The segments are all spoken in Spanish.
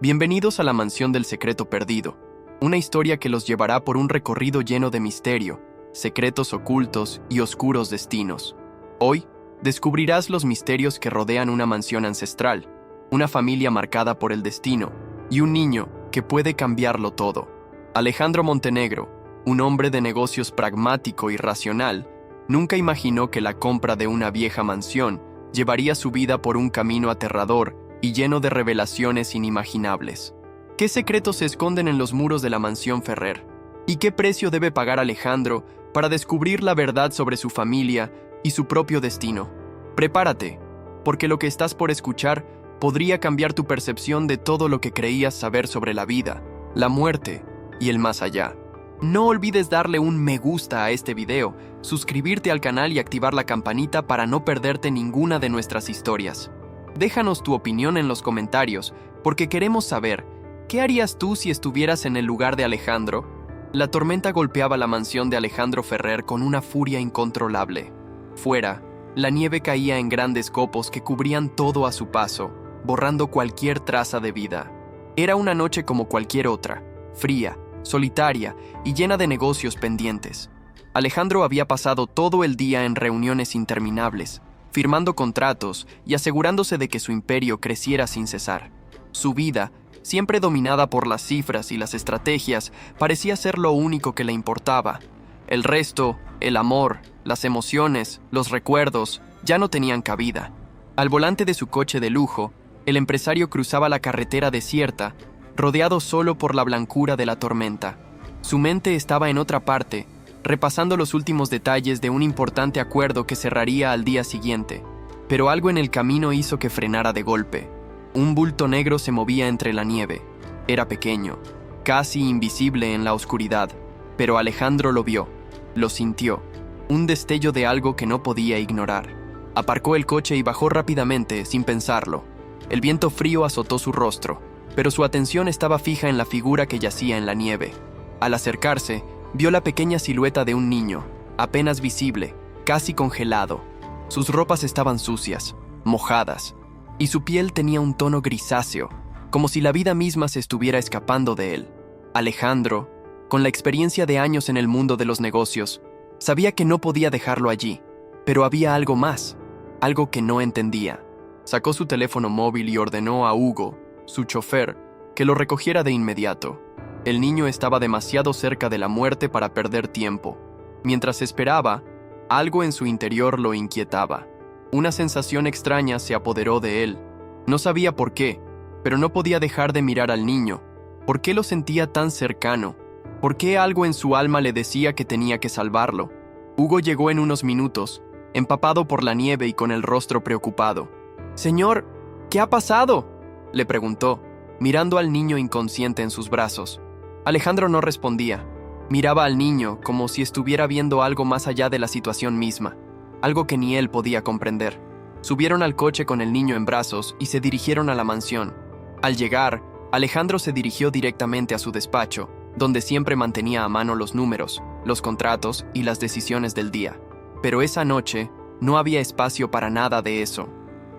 Bienvenidos a la Mansión del Secreto Perdido, una historia que los llevará por un recorrido lleno de misterio, secretos ocultos y oscuros destinos. Hoy, descubrirás los misterios que rodean una mansión ancestral, una familia marcada por el destino y un niño que puede cambiarlo todo. Alejandro Montenegro, un hombre de negocios pragmático y racional, nunca imaginó que la compra de una vieja mansión llevaría su vida por un camino aterrador y lleno de revelaciones inimaginables. ¿Qué secretos se esconden en los muros de la mansión Ferrer? ¿Y qué precio debe pagar Alejandro para descubrir la verdad sobre su familia y su propio destino? Prepárate, porque lo que estás por escuchar podría cambiar tu percepción de todo lo que creías saber sobre la vida, la muerte y el más allá. No olvides darle un me gusta a este video, suscribirte al canal y activar la campanita para no perderte ninguna de nuestras historias. Déjanos tu opinión en los comentarios, porque queremos saber, ¿qué harías tú si estuvieras en el lugar de Alejandro? La tormenta golpeaba la mansión de Alejandro Ferrer con una furia incontrolable. Fuera, la nieve caía en grandes copos que cubrían todo a su paso, borrando cualquier traza de vida. Era una noche como cualquier otra, fría, solitaria y llena de negocios pendientes. Alejandro había pasado todo el día en reuniones interminables, firmando contratos y asegurándose de que su imperio creciera sin cesar. Su vida, siempre dominada por las cifras y las estrategias, parecía ser lo único que le importaba. El resto, el amor, las emociones, los recuerdos, ya no tenían cabida. Al volante de su coche de lujo, el empresario cruzaba la carretera desierta, rodeado solo por la blancura de la tormenta. Su mente estaba en otra parte, repasando los últimos detalles de un importante acuerdo que cerraría al día siguiente. Pero algo en el camino hizo que frenara de golpe. Un bulto negro se movía entre la nieve. Era pequeño, casi invisible en la oscuridad, pero Alejandro lo vio, lo sintió, un destello de algo que no podía ignorar. Aparcó el coche y bajó rápidamente, sin pensarlo. El viento frío azotó su rostro, pero su atención estaba fija en la figura que yacía en la nieve. Al acercarse, vio la pequeña silueta de un niño, apenas visible, casi congelado. Sus ropas estaban sucias, mojadas, y su piel tenía un tono grisáceo, como si la vida misma se estuviera escapando de él. Alejandro, con la experiencia de años en el mundo de los negocios, sabía que no podía dejarlo allí, pero había algo más, algo que no entendía. Sacó su teléfono móvil y ordenó a Hugo, su chofer, que lo recogiera de inmediato. El niño estaba demasiado cerca de la muerte para perder tiempo. Mientras esperaba, algo en su interior lo inquietaba. Una sensación extraña se apoderó de él. No sabía por qué, pero no podía dejar de mirar al niño. ¿Por qué lo sentía tan cercano? ¿Por qué algo en su alma le decía que tenía que salvarlo? Hugo llegó en unos minutos, empapado por la nieve y con el rostro preocupado. «Señor, ¿qué ha pasado?», le preguntó, mirando al niño inconsciente en sus brazos. Alejandro no respondía. Miraba al niño como si estuviera viendo algo más allá de la situación misma, algo que ni él podía comprender. Subieron al coche con el niño en brazos y se dirigieron a la mansión. Al llegar, Alejandro se dirigió directamente a su despacho, donde siempre mantenía a mano los números, los contratos y las decisiones del día. Pero esa noche no había espacio para nada de eso.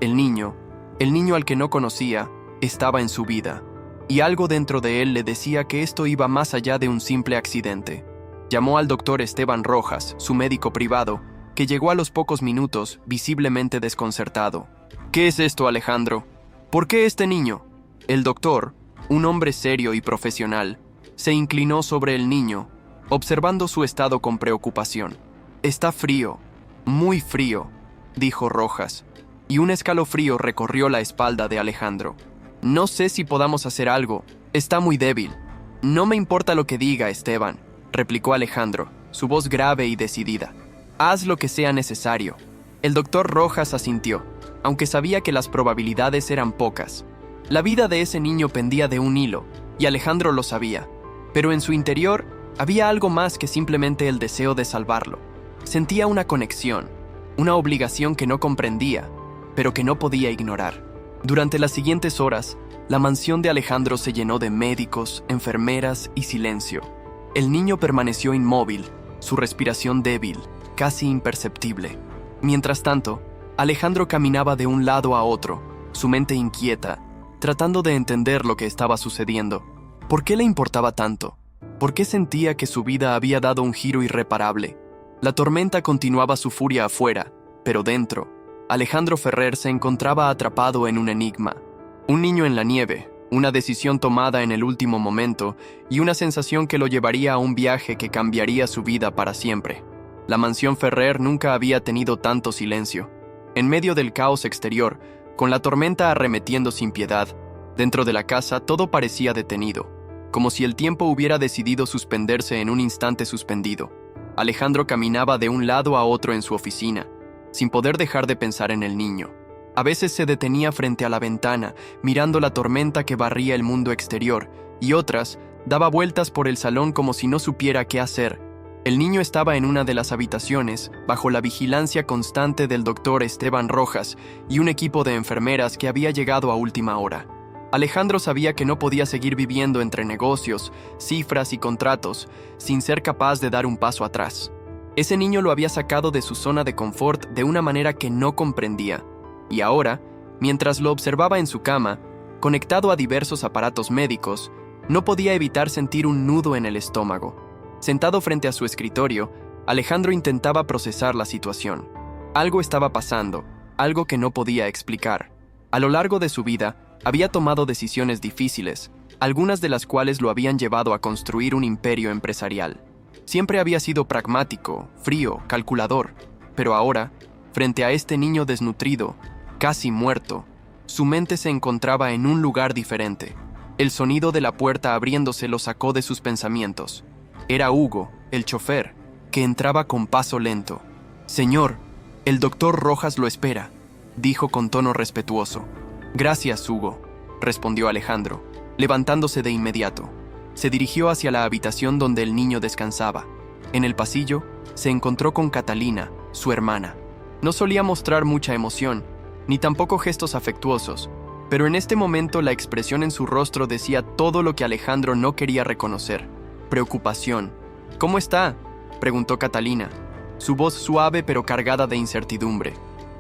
El niño al que no conocía, estaba en su vida. Y algo dentro de él le decía que esto iba más allá de un simple accidente. Llamó al doctor Esteban Rojas, su médico privado, que llegó a los pocos minutos, visiblemente desconcertado. «¿Qué es esto, Alejandro? ¿Por qué este niño?». El doctor, un hombre serio y profesional, se inclinó sobre el niño, observando su estado con preocupación. «Está frío, muy frío», dijo Rojas, y un escalofrío recorrió la espalda de Alejandro. «No sé si podamos hacer algo. Está muy débil». «No me importa lo que diga, Esteban», replicó Alejandro, su voz grave y decidida. «Haz lo que sea necesario». El doctor Rojas asintió, aunque sabía que las probabilidades eran pocas. La vida de ese niño pendía de un hilo, y Alejandro lo sabía. Pero en su interior había algo más que simplemente el deseo de salvarlo. Sentía una conexión, una obligación que no comprendía, pero que no podía ignorar. Durante las siguientes horas, la mansión de Alejandro se llenó de médicos, enfermeras y silencio. El niño permaneció inmóvil, su respiración débil, casi imperceptible. Mientras tanto, Alejandro caminaba de un lado a otro, su mente inquieta, tratando de entender lo que estaba sucediendo. ¿Por qué le importaba tanto? ¿Por qué sentía que su vida había dado un giro irreparable? La tormenta continuaba su furia afuera, pero dentro, Alejandro Ferrer se encontraba atrapado en un enigma. Un niño en la nieve, una decisión tomada en el último momento y una sensación que lo llevaría a un viaje que cambiaría su vida para siempre. La mansión Ferrer nunca había tenido tanto silencio. En medio del caos exterior, con la tormenta arremetiendo sin piedad, dentro de la casa todo parecía detenido, como si el tiempo hubiera decidido suspenderse en un instante suspendido. Alejandro caminaba de un lado a otro en su oficina, sin poder dejar de pensar en el niño. A veces se detenía frente a la ventana, mirando la tormenta que barría el mundo exterior, y otras daba vueltas por el salón como si no supiera qué hacer. El niño estaba en una de las habitaciones, bajo la vigilancia constante del doctor Esteban Rojas y un equipo de enfermeras que había llegado a última hora. Alejandro sabía que no podía seguir viviendo entre negocios, cifras y contratos, sin ser capaz de dar un paso atrás. Ese niño lo había sacado de su zona de confort de una manera que no comprendía. Y ahora, mientras lo observaba en su cama, conectado a diversos aparatos médicos, no podía evitar sentir un nudo en el estómago. Sentado frente a su escritorio, Alejandro intentaba procesar la situación. Algo estaba pasando, algo que no podía explicar. A lo largo de su vida, había tomado decisiones difíciles, algunas de las cuales lo habían llevado a construir un imperio empresarial. Siempre había sido pragmático, frío, calculador, pero ahora, frente a este niño desnutrido, casi muerto, su mente se encontraba en un lugar diferente. El sonido de la puerta abriéndose lo sacó de sus pensamientos. Era Hugo, el chofer, que entraba con paso lento. «Señor, el doctor Rojas lo espera», dijo con tono respetuoso. «Gracias, Hugo», respondió Alejandro, levantándose de inmediato. Se dirigió hacia la habitación donde el niño descansaba. En el pasillo, se encontró con Catalina, su hermana. No solía mostrar mucha emoción, ni tampoco gestos afectuosos, pero en este momento la expresión en su rostro decía todo lo que Alejandro no quería reconocer. Preocupación. «¿Cómo está?», preguntó Catalina, su voz suave pero cargada de incertidumbre.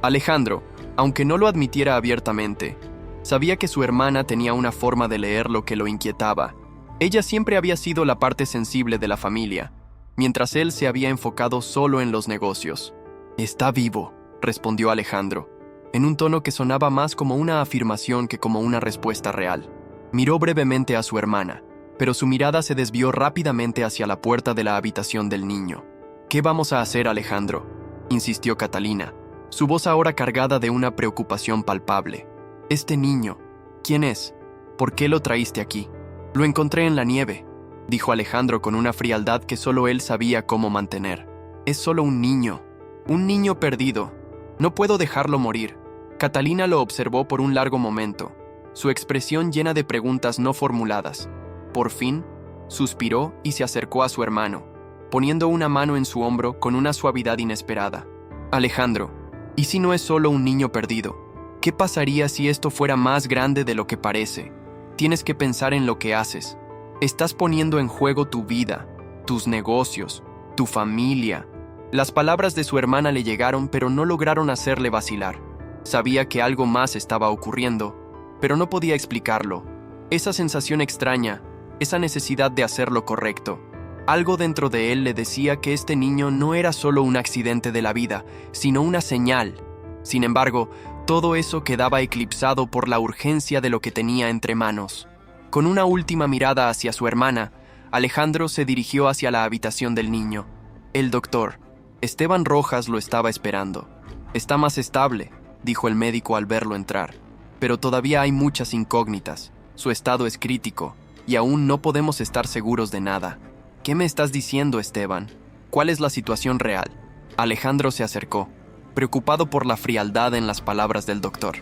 Alejandro, aunque no lo admitiera abiertamente, sabía que su hermana tenía una forma de leer lo que lo inquietaba. Ella siempre había sido la parte sensible de la familia, mientras él se había enfocado solo en los negocios. «Está vivo», respondió Alejandro, en un tono que sonaba más como una afirmación que como una respuesta real. Miró brevemente a su hermana, pero su mirada se desvió rápidamente hacia la puerta de la habitación del niño. «¿Qué vamos a hacer, Alejandro?», insistió Catalina, su voz ahora cargada de una preocupación palpable. «Este niño, ¿quién es? ¿Por qué lo traíste aquí?». «Lo encontré en la nieve», dijo Alejandro con una frialdad que solo él sabía cómo mantener. «Es solo un niño perdido. No puedo dejarlo morir». Catalina lo observó por un largo momento, su expresión llena de preguntas no formuladas. Por fin, suspiró y se acercó a su hermano, poniendo una mano en su hombro con una suavidad inesperada. «Alejandro, ¿y si no es solo un niño perdido? ¿Qué pasaría si esto fuera más grande de lo que parece? Tienes que pensar en lo que haces. Estás poniendo en juego tu vida, tus negocios, tu familia». Las palabras de su hermana le llegaron, pero no lograron hacerle vacilar. Sabía que algo más estaba ocurriendo, pero no podía explicarlo. Esa sensación extraña, esa necesidad de hacer lo correcto. Algo dentro de él le decía que este niño no era solo un accidente de la vida, sino una señal. Sin embargo, todo eso quedaba eclipsado por la urgencia de lo que tenía entre manos. Con una última mirada hacia su hermana, Alejandro se dirigió hacia la habitación del niño. El doctor, Esteban Rojas, lo estaba esperando. «Está más estable», dijo el médico al verlo entrar, «pero todavía hay muchas incógnitas. Su estado es crítico, y aún no podemos estar seguros de nada». «¿Qué me estás diciendo, Esteban? ¿Cuál es la situación real?». Alejandro se acercó, preocupado por la frialdad en las palabras del doctor.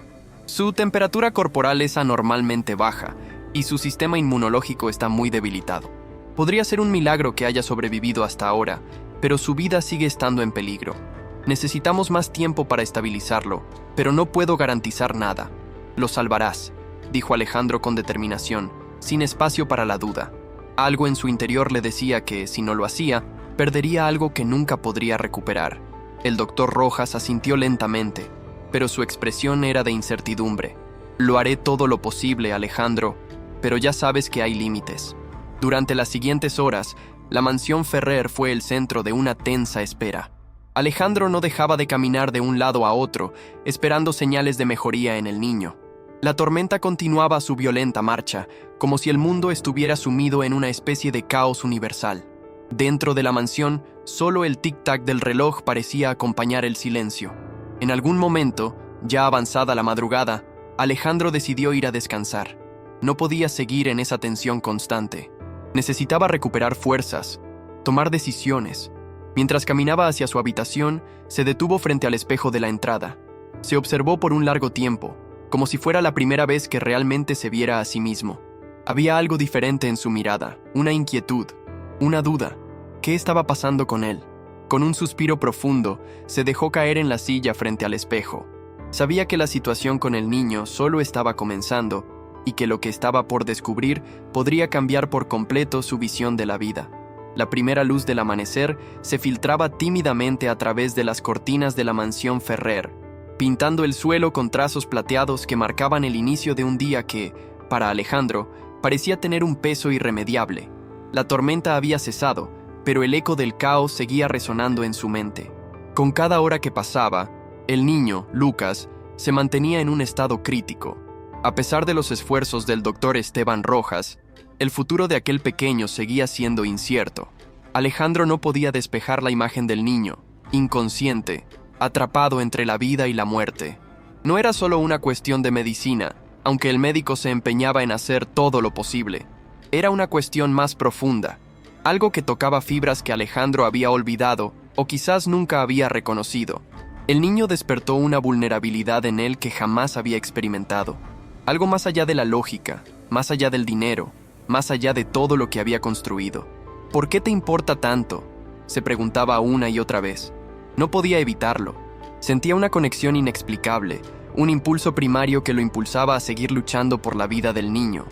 «Su temperatura corporal es anormalmente baja, y su sistema inmunológico está muy debilitado. Podría ser un milagro que haya sobrevivido hasta ahora, pero su vida sigue estando en peligro. Necesitamos más tiempo para estabilizarlo, pero no puedo garantizar nada». «Lo salvarás», dijo Alejandro con determinación, sin espacio para la duda. Algo en su interior le decía que, si no lo hacía, perdería algo que nunca podría recuperar. El doctor Rojas asintió lentamente, pero su expresión era de incertidumbre. Lo haré todo lo posible, Alejandro, pero ya sabes que hay límites. Durante las siguientes horas, la mansión Ferrer fue el centro de una tensa espera. Alejandro no dejaba de caminar de un lado a otro, esperando señales de mejoría en el niño. La tormenta continuaba su violenta marcha, como si el mundo estuviera sumido en una especie de caos universal. Dentro de la mansión, solo el tic-tac del reloj parecía acompañar el silencio. En algún momento, ya avanzada la madrugada, Alejandro decidió ir a descansar. No podía seguir en esa tensión constante. Necesitaba recuperar fuerzas, tomar decisiones. Mientras caminaba hacia su habitación, se detuvo frente al espejo de la entrada. Se observó por un largo tiempo, como si fuera la primera vez que realmente se viera a sí mismo. Había algo diferente en su mirada, una inquietud, una duda. ¿Qué estaba pasando con él? Con un suspiro profundo, se dejó caer en la silla frente al espejo. Sabía que la situación con el niño solo estaba comenzando y que lo que estaba por descubrir podría cambiar por completo su visión de la vida. La primera luz del amanecer se filtraba tímidamente a través de las cortinas de la mansión Ferrer, pintando el suelo con trazos plateados que marcaban el inicio de un día que, para Alejandro, parecía tener un peso irremediable. La tormenta había cesado, pero el eco del caos seguía resonando en su mente. Con cada hora que pasaba, el niño, Lucas, se mantenía en un estado crítico. A pesar de los esfuerzos del doctor Esteban Rojas, el futuro de aquel pequeño seguía siendo incierto. Alejandro no podía despejar la imagen del niño, inconsciente, atrapado entre la vida y la muerte. No era solo una cuestión de medicina, aunque el médico se empeñaba en hacer todo lo posible. Era una cuestión más profunda, algo que tocaba fibras que Alejandro había olvidado o quizás nunca había reconocido. El niño despertó una vulnerabilidad en él que jamás había experimentado. Algo más allá de la lógica, más allá del dinero, más allá de todo lo que había construido. ¿Por qué te importa tanto?, se preguntaba una y otra vez. No podía evitarlo. Sentía una conexión inexplicable, un impulso primario que lo impulsaba a seguir luchando por la vida del niño.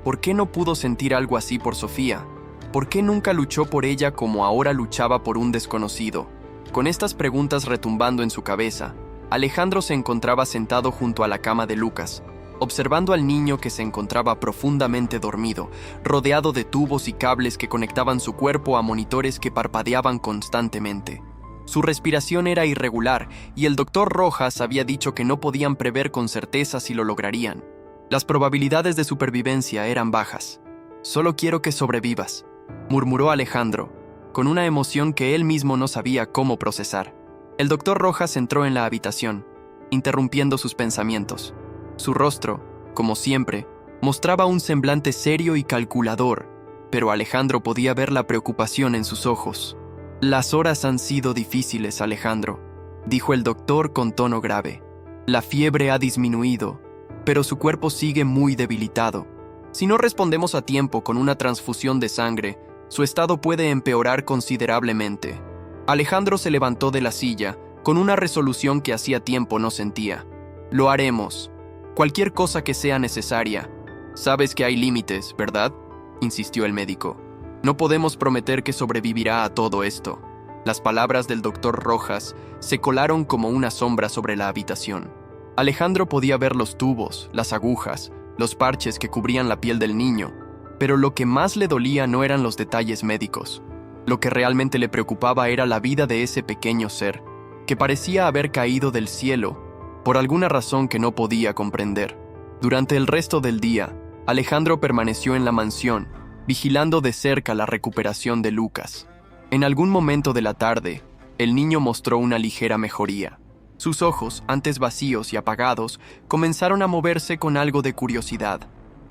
¿Por qué no pudo sentir algo así por Sofía? ¿Por qué nunca luchó por ella como ahora luchaba por un desconocido? Con estas preguntas retumbando en su cabeza, Alejandro se encontraba sentado junto a la cama de Lucas, observando al niño que se encontraba profundamente dormido, rodeado de tubos y cables que conectaban su cuerpo a monitores que parpadeaban constantemente. Su respiración era irregular y el doctor Rojas había dicho que no podían prever con certeza si lo lograrían. Las probabilidades de supervivencia eran bajas. «Solo quiero que sobrevivas», murmuró Alejandro, con una emoción que él mismo no sabía cómo procesar. El doctor Rojas entró en la habitación, interrumpiendo sus pensamientos. Su rostro, como siempre, mostraba un semblante serio y calculador, pero Alejandro podía ver la preocupación en sus ojos. «Las horas han sido difíciles, Alejandro», dijo el doctor con tono grave. «La fiebre ha disminuido, pero su cuerpo sigue muy debilitado. Si no respondemos a tiempo con una transfusión de sangre, su estado puede empeorar considerablemente». Alejandro se levantó de la silla, con una resolución que hacía tiempo no sentía. «Lo haremos. Cualquier cosa que sea necesaria. Sabes que hay límites, ¿verdad?», insistió el médico. «No podemos prometer que sobrevivirá a todo esto». Las palabras del doctor Rojas se colaron como una sombra sobre la habitación. Alejandro podía ver los tubos, las agujas, los parches que cubrían la piel del niño, pero lo que más le dolía no eran los detalles médicos. Lo que realmente le preocupaba era la vida de ese pequeño ser, que parecía haber caído del cielo por alguna razón que no podía comprender. Durante el resto del día, Alejandro permaneció en la mansión, vigilando de cerca la recuperación de Lucas. En algún momento de la tarde, el niño mostró una ligera mejoría. Sus ojos, antes vacíos y apagados, comenzaron a moverse con algo de curiosidad.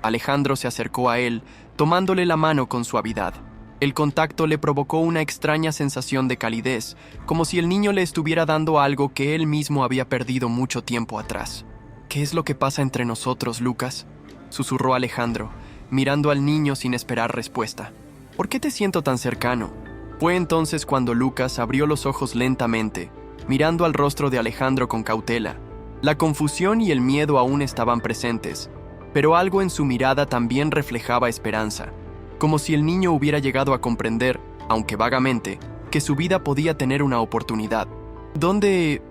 Alejandro se acercó a él, tomándole la mano con suavidad. El contacto le provocó una extraña sensación de calidez, como si el niño le estuviera dando algo que él mismo había perdido mucho tiempo atrás. «¿Qué es lo que pasa entre nosotros, Lucas?», susurró Alejandro, mirando al niño sin esperar respuesta. «¿Por qué te siento tan cercano?». Fue entonces cuando Lucas abrió los ojos lentamente, mirando al rostro de Alejandro con cautela. La confusión y el miedo aún estaban presentes, pero algo en su mirada también reflejaba esperanza, como si el niño hubiera llegado a comprender, aunque vagamente, que su vida podía tener una oportunidad. ¿Dónde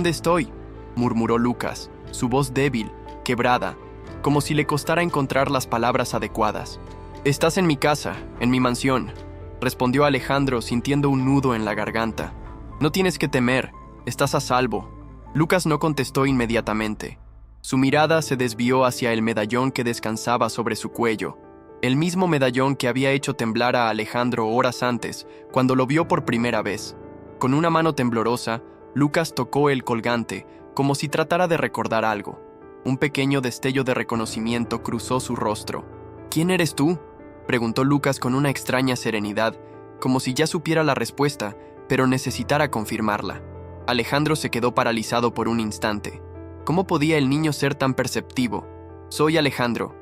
estoy?», murmuró Lucas, su voz débil, quebrada, como si le costara encontrar las palabras adecuadas. «Estás en mi casa, en mi mansión», respondió Alejandro sintiendo un nudo en la garganta. «No tienes que temer, estás a salvo». Lucas no contestó inmediatamente. Su mirada se desvió hacia el medallón que descansaba sobre su cuello, el mismo medallón que había hecho temblar a Alejandro horas antes, cuando lo vio por primera vez. Con una mano temblorosa, Lucas tocó el colgante, como si tratara de recordar algo. Un pequeño destello de reconocimiento cruzó su rostro. «¿Quién eres tú?», preguntó Lucas con una extraña serenidad, como si ya supiera la respuesta, pero necesitara confirmarla. Alejandro se quedó paralizado por un instante. ¿Cómo podía el niño ser tan perceptivo? «Soy Alejandro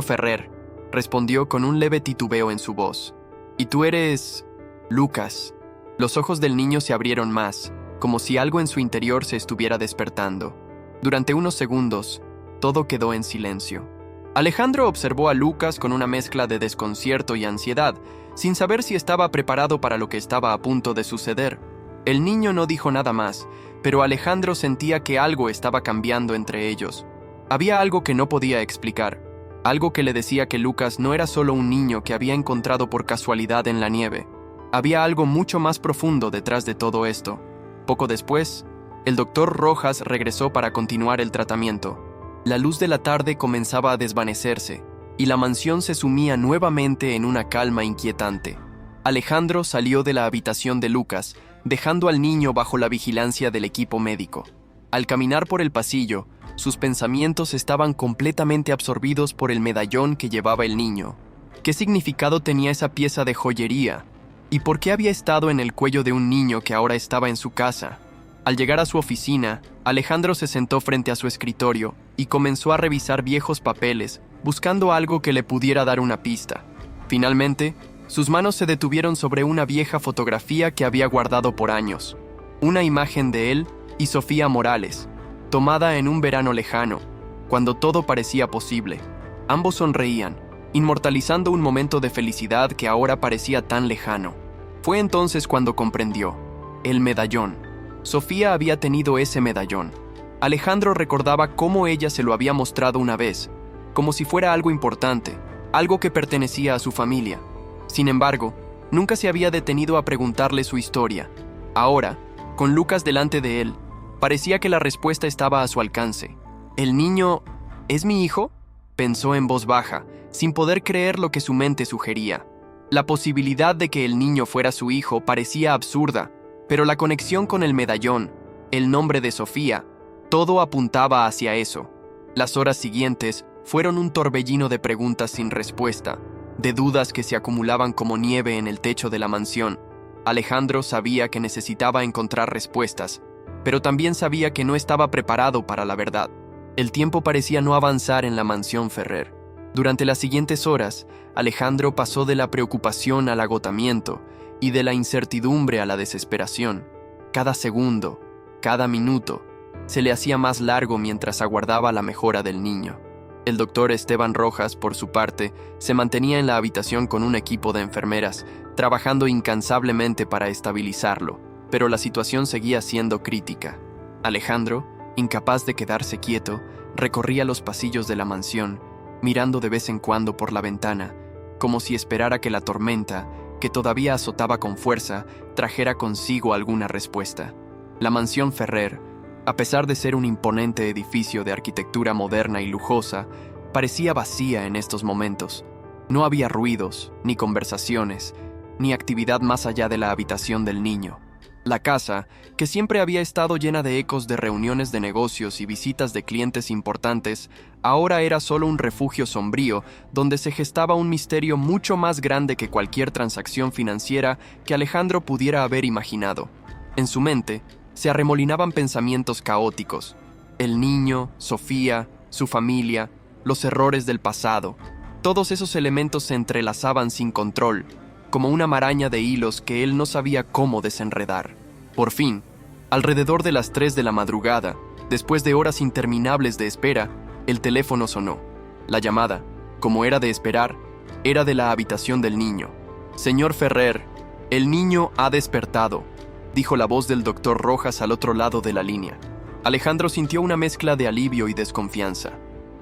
Ferrer», respondió con un leve titubeo en su voz. «¿Y tú eres...?» «Lucas». Los ojos del niño se abrieron más, como si algo en su interior se estuviera despertando. Durante unos segundos, todo quedó en silencio. Alejandro observó a Lucas con una mezcla de desconcierto y ansiedad, sin saber si estaba preparado para lo que estaba a punto de suceder. El niño no dijo nada más, pero Alejandro sentía que algo estaba cambiando entre ellos. Había algo que no podía explicar, algo que le decía que Lucas no era solo un niño que había encontrado por casualidad en la nieve. Había algo mucho más profundo detrás de todo esto. Poco después, el doctor Rojas regresó para continuar el tratamiento. La luz de la tarde comenzaba a desvanecerse, y la mansión se sumía nuevamente en una calma inquietante. Alejandro salió de la habitación de Lucas, dejando al niño bajo la vigilancia del equipo médico. Al caminar por el pasillo, sus pensamientos estaban completamente absorbidos por el medallón que llevaba el niño. ¿Qué significado tenía esa pieza de joyería? ¿Y por qué había estado en el cuello de un niño que ahora estaba en su casa? Al llegar a su oficina, Alejandro se sentó frente a su escritorio y comenzó a revisar viejos papeles, buscando algo que le pudiera dar una pista. Finalmente, sus manos se detuvieron sobre una vieja fotografía que había guardado por años. Una imagen de él y Sofía Morales, tomada en un verano lejano, cuando todo parecía posible. Ambos sonreían, inmortalizando un momento de felicidad que ahora parecía tan lejano. Fue entonces cuando comprendió. El medallón. Sofía había tenido ese medallón. Alejandro recordaba cómo ella se lo había mostrado una vez, como si fuera algo importante, algo que pertenecía a su familia. Sin embargo, nunca se había detenido a preguntarle su historia. Ahora, con Lucas delante de él, parecía que la respuesta estaba a su alcance. «¿El niño es mi hijo?», pensó en voz baja, sin poder creer lo que su mente sugería. La posibilidad de que el niño fuera su hijo parecía absurda, pero la conexión con el medallón, el nombre de Sofía, todo apuntaba hacia eso. Las horas siguientes fueron un torbellino de preguntas sin respuesta, de dudas que se acumulaban como nieve en el techo de la mansión. Alejandro sabía que necesitaba encontrar respuestas, pero también sabía que no estaba preparado para la verdad. El tiempo parecía no avanzar en la mansión Ferrer. Durante las siguientes horas, Alejandro pasó de la preocupación al agotamiento y de la incertidumbre a la desesperación. Cada segundo, cada minuto, se le hacía más largo mientras aguardaba la mejora del niño. El doctor Esteban Rojas, por su parte, se mantenía en la habitación con un equipo de enfermeras, trabajando incansablemente para estabilizarlo, pero la situación seguía siendo crítica. Alejandro, incapaz de quedarse quieto, recorría los pasillos de la mansión, mirando de vez en cuando por la ventana, como si esperara que la tormenta, que todavía azotaba con fuerza, trajera consigo alguna respuesta. La mansión Ferrer, a pesar de ser un imponente edificio de arquitectura moderna y lujosa, parecía vacía en estos momentos. No había ruidos, ni conversaciones, ni actividad más allá de la habitación del niño. La casa, que siempre había estado llena de ecos de reuniones de negocios y visitas de clientes importantes, ahora era solo un refugio sombrío donde se gestaba un misterio mucho más grande que cualquier transacción financiera que Alejandro pudiera haber imaginado. En su mente se arremolinaban pensamientos caóticos. El niño, Sofía, su familia, los errores del pasado. Todos esos elementos se entrelazaban sin control, como una maraña de hilos que él no sabía cómo desenredar. Por fin, alrededor de las 3 de la madrugada, después de horas interminables de espera, el teléfono sonó. La llamada, como era de esperar, era de la habitación del niño. «Señor Ferrer, el niño ha despertado», dijo la voz del doctor Rojas al otro lado de la línea. Alejandro sintió una mezcla de alivio y desconfianza.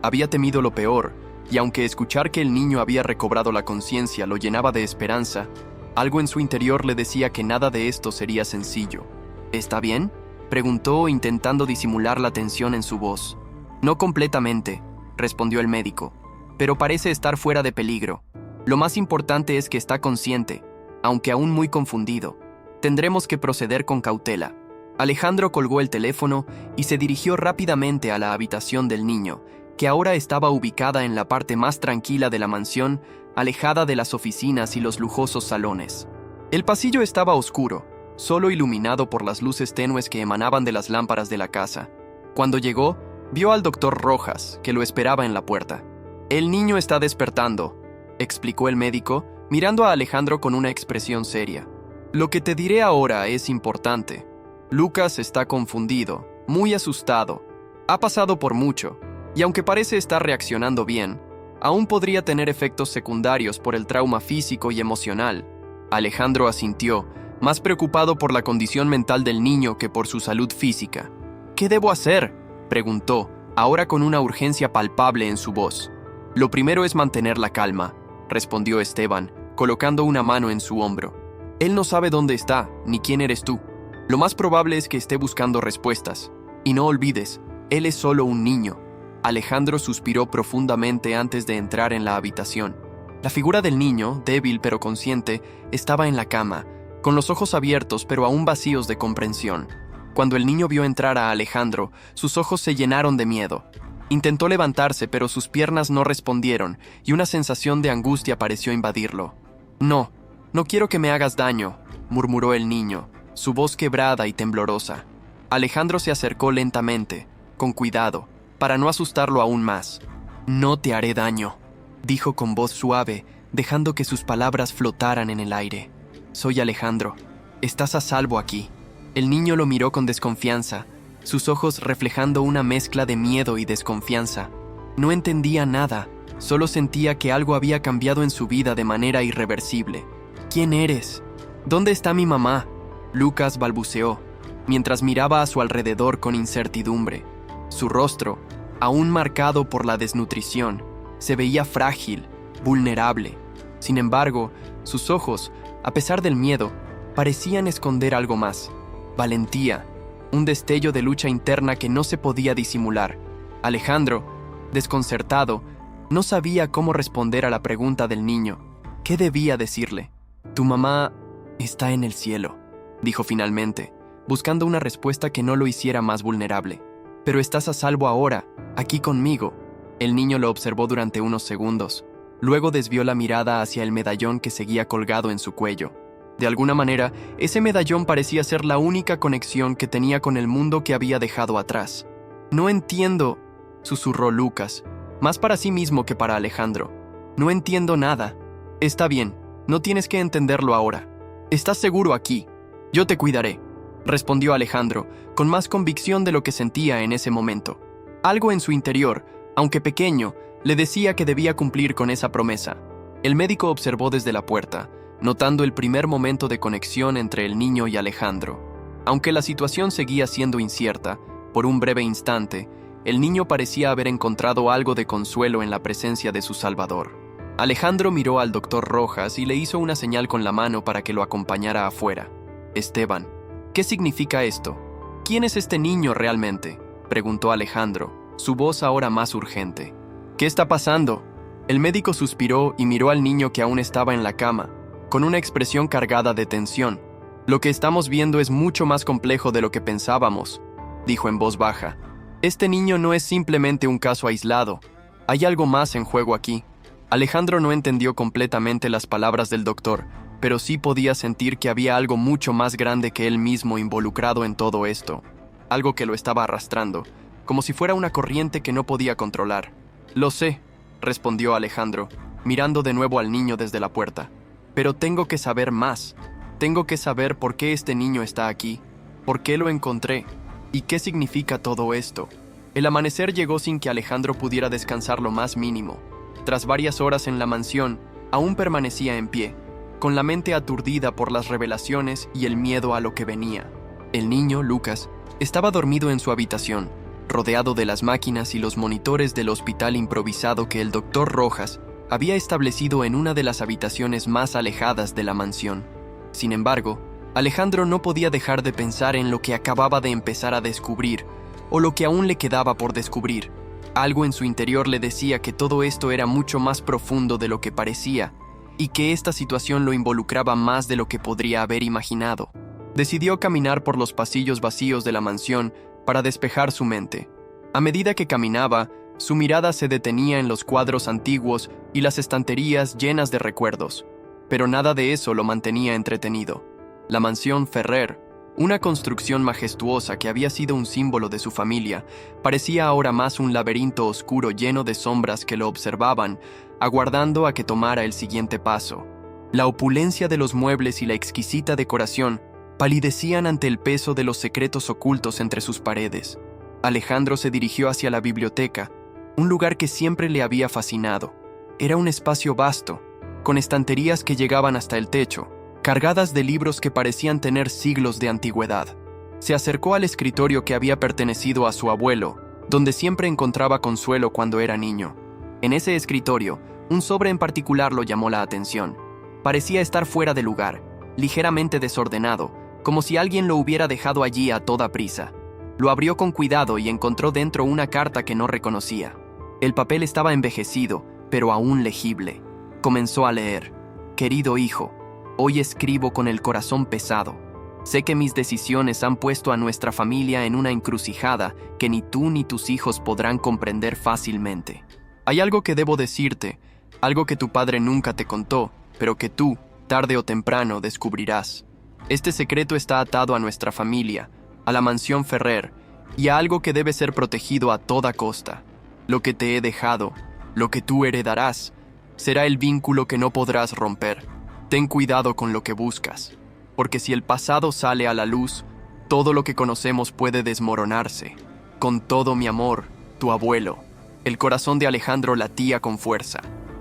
Había temido lo peor, y aunque escuchar que el niño había recobrado la conciencia lo llenaba de esperanza, algo en su interior le decía que nada de esto sería sencillo. ¿Está bien?, preguntó, intentando disimular la tensión en su voz. No completamente, respondió el médico, pero parece estar fuera de peligro. Lo más importante es que está consciente, aunque aún muy confundido. Tendremos que proceder con cautela. Alejandro colgó el teléfono y se dirigió rápidamente a la habitación del niño, que ahora estaba ubicada en la parte más tranquila de la mansión, alejada de las oficinas y los lujosos salones. El pasillo estaba oscuro, solo iluminado por las luces tenues que emanaban de las lámparas de la casa. Cuando llegó, vio al doctor Rojas, que lo esperaba en la puerta. «El niño está despertando», explicó el médico, mirando a Alejandro con una expresión seria. «Lo que te diré ahora es importante. Lucas está confundido, muy asustado. Ha pasado por mucho, y aunque parece estar reaccionando bien, aún podría tener efectos secundarios por el trauma físico y emocional». Alejandro asintió, más preocupado por la condición mental del niño que por su salud física. «¿Qué debo hacer?», preguntó, ahora con una urgencia palpable en su voz. «Lo primero es mantener la calma», respondió Esteban, colocando una mano en su hombro. «Él no sabe dónde está, ni quién eres tú. Lo más probable es que esté buscando respuestas. Y no olvides, él es solo un niño». Alejandro suspiró profundamente antes de entrar en la habitación. La figura del niño, débil pero consciente, estaba en la cama, con los ojos abiertos pero aún vacíos de comprensión. Cuando el niño vio entrar a Alejandro, sus ojos se llenaron de miedo. Intentó levantarse, pero sus piernas no respondieron y una sensación de angustia pareció invadirlo. «No, no quiero que me hagas daño», murmuró el niño, su voz quebrada y temblorosa. Alejandro se acercó lentamente, con cuidado, para no asustarlo aún más. «No te haré daño», dijo con voz suave, dejando que sus palabras flotaran en el aire. «Soy Alejandro. Estás a salvo aquí». El niño lo miró con desconfianza, sus ojos reflejando una mezcla de miedo y desconfianza. No entendía nada, solo sentía que algo había cambiado en su vida de manera irreversible. «¿Quién eres? ¿Dónde está mi mamá?», Lucas balbuceó, mientras miraba a su alrededor con incertidumbre. Su rostro, aún marcado por la desnutrición, se veía frágil, vulnerable. Sin embargo, sus ojos, a pesar del miedo, parecían esconder algo más. Valentía, un destello de lucha interna que no se podía disimular. Alejandro, desconcertado, no sabía cómo responder a la pregunta del niño. ¿Qué debía decirle? «Tu mamá está en el cielo», dijo finalmente, buscando una respuesta que no lo hiciera más vulnerable. «Pero estás a salvo ahora, aquí conmigo». El niño lo observó durante unos segundos. Luego desvió la mirada hacia el medallón que seguía colgado en su cuello. De alguna manera, ese medallón parecía ser la única conexión que tenía con el mundo que había dejado atrás. «No entiendo», susurró Lucas, más para sí mismo que para Alejandro. «No entiendo nada». «Está bien, no tienes que entenderlo ahora. Estás seguro aquí. Yo te cuidaré», respondió Alejandro, con más convicción de lo que sentía en ese momento. Algo en su interior, aunque pequeño, le decía que debía cumplir con esa promesa. El médico observó desde la puerta, notando el primer momento de conexión entre el niño y Alejandro. Aunque la situación seguía siendo incierta, por un breve instante, el niño parecía haber encontrado algo de consuelo en la presencia de su salvador. Alejandro miró al doctor Rojas y le hizo una señal con la mano para que lo acompañara afuera. «Esteban, ¿qué significa esto? ¿Quién es este niño realmente?», preguntó Alejandro, su voz ahora más urgente. «¿Qué está pasando?». El médico suspiró y miró al niño que aún estaba en la cama, con una expresión cargada de tensión. «Lo que estamos viendo es mucho más complejo de lo que pensábamos», dijo en voz baja. «Este niño no es simplemente un caso aislado. Hay algo más en juego aquí». Alejandro no entendió completamente las palabras del doctor, pero sí podía sentir que había algo mucho más grande que él mismo involucrado en todo esto. Algo que lo estaba arrastrando, como si fuera una corriente que no podía controlar. «Lo sé», respondió Alejandro, mirando de nuevo al niño desde la puerta. «Pero tengo que saber más. Tengo que saber por qué este niño está aquí, por qué lo encontré, y qué significa todo esto». El amanecer llegó sin que Alejandro pudiera descansar lo más mínimo. Tras varias horas en la mansión, aún permanecía en pie, con la mente aturdida por las revelaciones y el miedo a lo que venía. El niño, Lucas, Estaba dormido en su habitación, rodeado de las máquinas y los monitores del hospital improvisado que el doctor Rojas había establecido en una de las habitaciones más alejadas de la mansión. Sin embargo, Alejandro no podía dejar de pensar en lo que acababa de empezar a descubrir, o lo que aún le quedaba por descubrir. Algo en su interior le decía que todo esto era mucho más profundo de lo que parecía, y que esta situación lo involucraba más de lo que podría haber imaginado. Decidió caminar por los pasillos vacíos de la mansión para despejar su mente. A medida que caminaba, su mirada se detenía en los cuadros antiguos y las estanterías llenas de recuerdos, pero nada de eso lo mantenía entretenido. La mansión Ferrer, una construcción majestuosa que había sido un símbolo de su familia, parecía ahora más un laberinto oscuro lleno de sombras que lo observaban, aguardando a que tomara el siguiente paso. La opulencia de los muebles y la exquisita decoración palidecían ante el peso de los secretos ocultos entre sus paredes. Alejandro se dirigió hacia la biblioteca, un lugar que siempre le había fascinado. Era un espacio vasto, con estanterías que llegaban hasta el techo, cargadas de libros que parecían tener siglos de antigüedad. Se acercó al escritorio que había pertenecido a su abuelo, donde siempre encontraba consuelo cuando era niño. En ese escritorio, un sobre en particular lo llamó la atención. Parecía estar fuera de lugar, ligeramente desordenado, como si alguien lo hubiera dejado allí a toda prisa. Lo abrió con cuidado y encontró dentro una carta que no reconocía. El papel estaba envejecido, pero aún legible. Comenzó a leer: «Querido hijo, hoy escribo con el corazón pesado. Sé que mis decisiones han puesto a nuestra familia en una encrucijada que ni tú ni tus hijos podrán comprender fácilmente. Hay algo que debo decirte, algo que tu padre nunca te contó, pero que tú, tarde o temprano, descubrirás. Este secreto está atado a nuestra familia, a la mansión Ferrer, y a algo que debe ser protegido a toda costa. Lo que te he dejado, lo que tú heredarás, será el vínculo que no podrás romper. Ten cuidado con lo que buscas, porque si el pasado sale a la luz, todo lo que conocemos puede desmoronarse. Con todo mi amor, tu abuelo». El corazón de Alejandro latía con fuerza.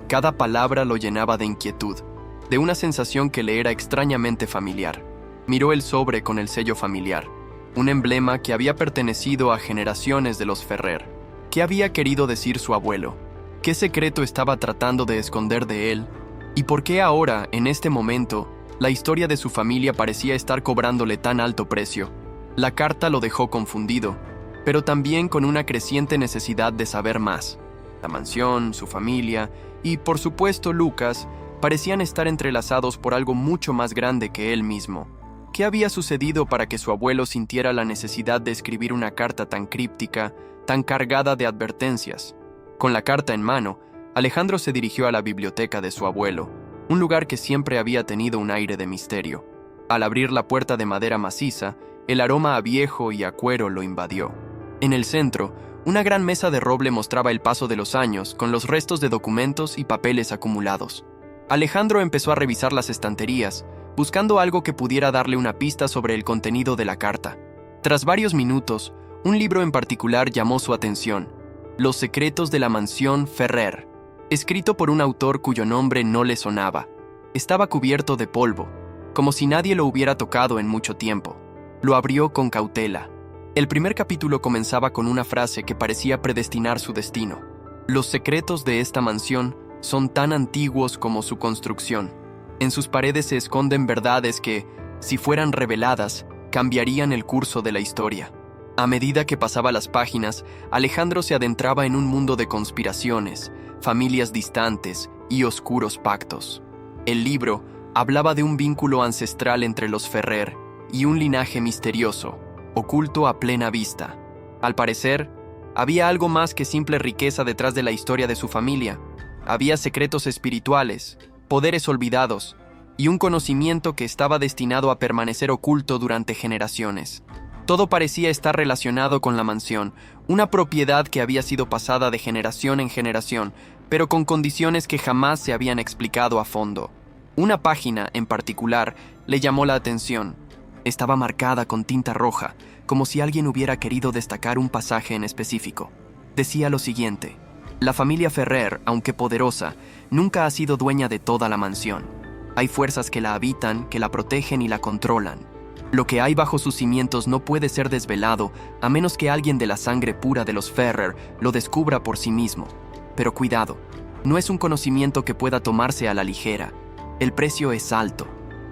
Cada palabra lo llenaba de inquietud, de una sensación que le era extrañamente familiar. Miró el sobre con el sello familiar, un emblema que había pertenecido a generaciones de los Ferrer. ¿Qué había querido decir su abuelo? ¿Qué secreto estaba tratando de esconder de él? ¿Y por qué ahora, en este momento, la historia de su familia parecía estar cobrándole tan alto precio? La carta lo dejó confundido, pero también con una creciente necesidad de saber más. La mansión, su familia y, por supuesto, Lucas parecían estar entrelazados por algo mucho más grande que él mismo. ¿Qué había sucedido para que su abuelo sintiera la necesidad de escribir una carta tan críptica, tan cargada de advertencias? Con la carta en mano, Alejandro se dirigió a la biblioteca de su abuelo, un lugar que siempre había tenido un aire de misterio. Al abrir la puerta de madera maciza, el aroma a viejo y a cuero lo invadió. En el centro, una gran mesa de roble mostraba el paso de los años con los restos de documentos y papeles acumulados. Alejandro empezó a revisar las estanterías, buscando algo que pudiera darle una pista sobre el contenido de la carta. Tras varios minutos, un libro en particular llamó su atención: Los secretos de la mansión Ferrer, escrito por un autor cuyo nombre no le sonaba. Estaba cubierto de polvo, como si nadie lo hubiera tocado en mucho tiempo. Lo abrió con cautela. El primer capítulo comenzaba con una frase que parecía predestinar su destino: «Los secretos de esta mansión son tan antiguos como su construcción. En sus paredes se esconden verdades que, si fueran reveladas, cambiarían el curso de la historia». A medida que pasaba las páginas, Alejandro se adentraba en un mundo de conspiraciones, familias distantes y oscuros pactos. El libro hablaba de un vínculo ancestral entre los Ferrer y un linaje misterioso, oculto a plena vista. Al parecer, había algo más que simple riqueza detrás de la historia de su familia. Había secretos espirituales, poderes olvidados y un conocimiento que estaba destinado a permanecer oculto durante generaciones. Todo parecía estar relacionado con la mansión, una propiedad que había sido pasada de generación en generación, pero con condiciones que jamás se habían explicado a fondo. Una página, en particular, le llamó la atención. Estaba marcada con tinta roja, como si alguien hubiera querido destacar un pasaje en específico. Decía lo siguiente: «La familia Ferrer, aunque poderosa, nunca ha sido dueña de toda la mansión. Hay fuerzas que la habitan, que la protegen y la controlan. Lo que hay bajo sus cimientos no puede ser desvelado a menos que alguien de la sangre pura de los Ferrer lo descubra por sí mismo. Pero cuidado, no es un conocimiento que pueda tomarse a la ligera. El precio es alto.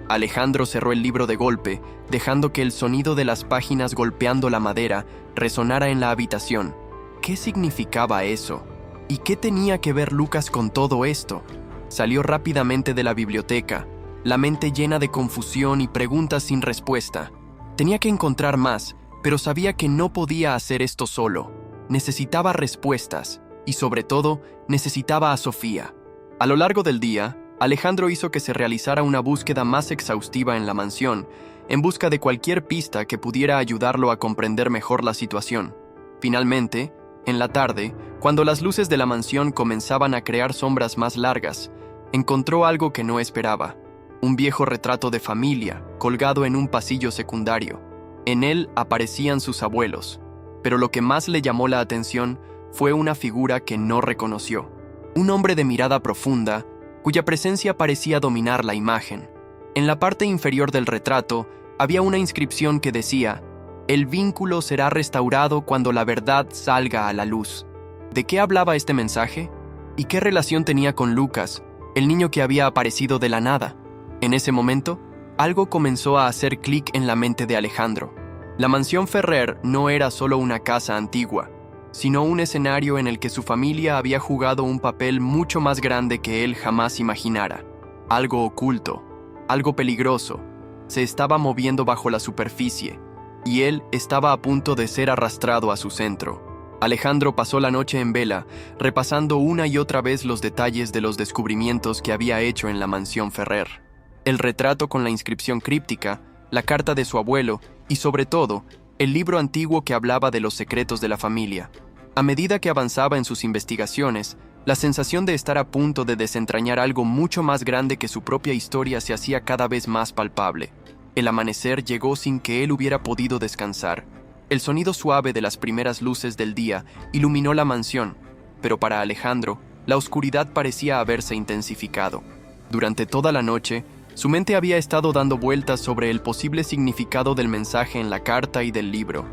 Alejandro cerró el libro de golpe, dejando que el sonido de las páginas golpeando la madera resonara en la habitación. ¿Qué significaba eso? ¿Y qué tenía que ver Lucas con todo esto? Salió rápidamente de la biblioteca, la mente llena de confusión y preguntas sin respuesta. Tenía que encontrar más, pero sabía que no podía hacer esto solo. Necesitaba respuestas y, sobre todo, necesitaba a Sofía. A lo largo del día, Alejandro hizo que se realizara una búsqueda más exhaustiva en la mansión, en busca de cualquier pista que pudiera ayudarlo a comprender mejor la situación. Finalmente, en la tarde, cuando las luces de la mansión comenzaban a crear sombras más largas, encontró algo que no esperaba. Un viejo retrato de familia, colgado en un pasillo secundario. En él aparecían sus abuelos, pero lo que más le llamó la atención fue una figura que no reconoció. Un hombre de mirada profunda, cuya presencia parecía dominar la imagen. En la parte inferior del retrato había una inscripción que decía: «El vínculo será restaurado cuando la verdad salga a la luz». ¿De qué hablaba este mensaje? ¿Y qué relación tenía con Lucas, el niño que había aparecido de la nada? En ese momento, algo comenzó a hacer clic en la mente de Alejandro. La mansión Ferrer no era solo una casa antigua, sino un escenario en el que su familia había jugado un papel mucho más grande que él jamás imaginara. Algo oculto, algo peligroso, se estaba moviendo bajo la superficie, y él estaba a punto de ser arrastrado a su centro. Alejandro pasó la noche en vela, repasando una y otra vez los detalles de los descubrimientos que había hecho en la mansión Ferrer. El retrato con la inscripción críptica, la carta de su abuelo y, sobre todo, el libro antiguo que hablaba de los secretos de la familia. A medida que avanzaba en sus investigaciones, la sensación de estar a punto de desentrañar algo mucho más grande que su propia historia se hacía cada vez más palpable. El amanecer llegó sin que él hubiera podido descansar. El sonido suave de las primeras luces del día iluminó la mansión, pero para Alejandro, la oscuridad parecía haberse intensificado. Durante toda la noche, su mente había estado dando vueltas sobre el posible significado del mensaje en la carta y del libro.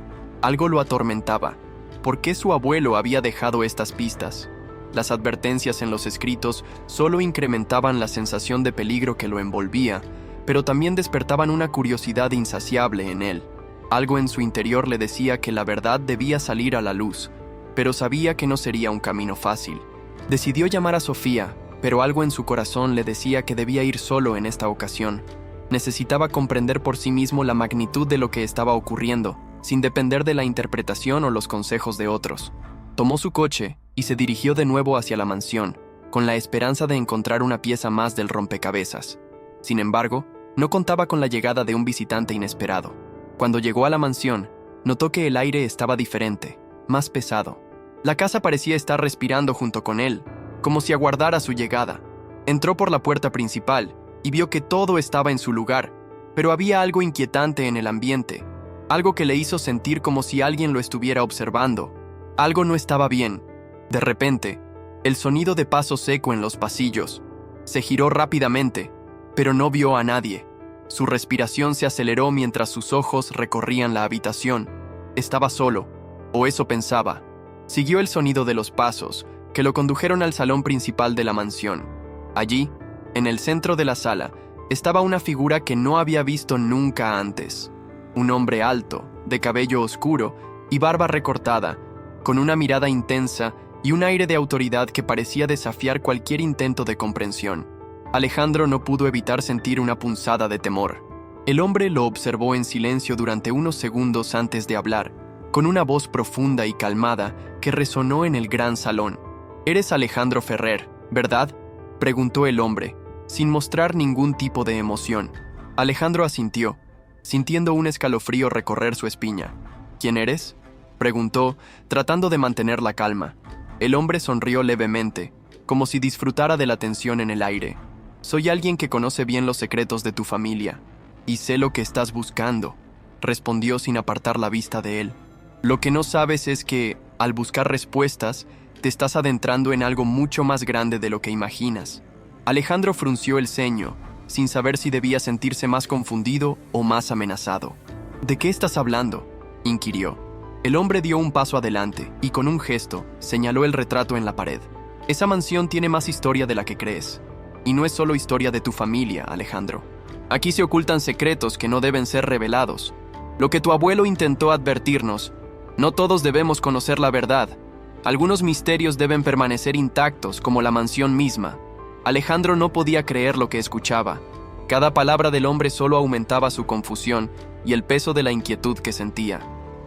Algo lo atormentaba. ¿Por qué su abuelo había dejado estas pistas? Las advertencias en los escritos solo incrementaban la sensación de peligro que lo envolvía, pero también despertaban una curiosidad insaciable en él. Algo en su interior le decía que la verdad debía salir a la luz, pero sabía que no sería un camino fácil. Decidió llamar a Sofía, pero algo en su corazón le decía que debía ir solo en esta ocasión. Necesitaba comprender por sí mismo la magnitud de lo que estaba ocurriendo, sin depender de la interpretación o los consejos de otros. Tomó su coche y se dirigió de nuevo hacia la mansión, con la esperanza de encontrar una pieza más del rompecabezas. Sin embargo, no contaba con la llegada de un visitante inesperado. Cuando llegó a la mansión, notó que el aire estaba diferente, más pesado. La casa parecía estar respirando junto con él, como si aguardara su llegada. Entró por la puerta principal y vio que todo estaba en su lugar, pero había algo inquietante en el ambiente, algo que le hizo sentir como si alguien lo estuviera observando. Algo no estaba bien. De repente, el sonido de paso seco en los pasillos. Se giró rápidamente, pero no vio a nadie. Su respiración se aceleró mientras sus ojos recorrían la habitación. Estaba solo, o eso pensaba. Siguió el sonido de los pasos, que lo condujeron al salón principal de la mansión. Allí, en el centro de la sala, estaba una figura que no había visto nunca antes. Un hombre alto, de cabello oscuro y barba recortada, con una mirada intensa y un aire de autoridad que parecía desafiar cualquier intento de comprensión. Alejandro no pudo evitar sentir una punzada de temor. El hombre lo observó en silencio durante unos segundos antes de hablar, con una voz profunda y calmada que resonó en el gran salón. «Eres Alejandro Ferrer, ¿verdad?», preguntó el hombre, sin mostrar ningún tipo de emoción. Alejandro asintió, sintiendo un escalofrío recorrer su espina. «¿Quién eres?», preguntó, tratando de mantener la calma. El hombre sonrió levemente, como si disfrutara de la tensión en el aire. «Soy alguien que conoce bien los secretos de tu familia, y sé lo que estás buscando», respondió sin apartar la vista de él. «Lo que no sabes es que, al buscar respuestas, te estás adentrando en algo mucho más grande de lo que imaginas». Alejandro frunció el ceño, sin saber si debía sentirse más confundido o más amenazado. ¿De qué estás hablando?, inquirió. El hombre dio un paso adelante y con un gesto señaló el retrato en la pared. Esa mansión tiene más historia de la que crees. Y no es solo historia de tu familia, Alejandro. Aquí se ocultan secretos que no deben ser revelados. Lo que tu abuelo intentó advertirnos: no todos debemos conocer la verdad. Algunos misterios deben permanecer intactos, como la mansión misma. Alejandro no podía creer lo que escuchaba. Cada palabra del hombre solo aumentaba su confusión y el peso de la inquietud que sentía.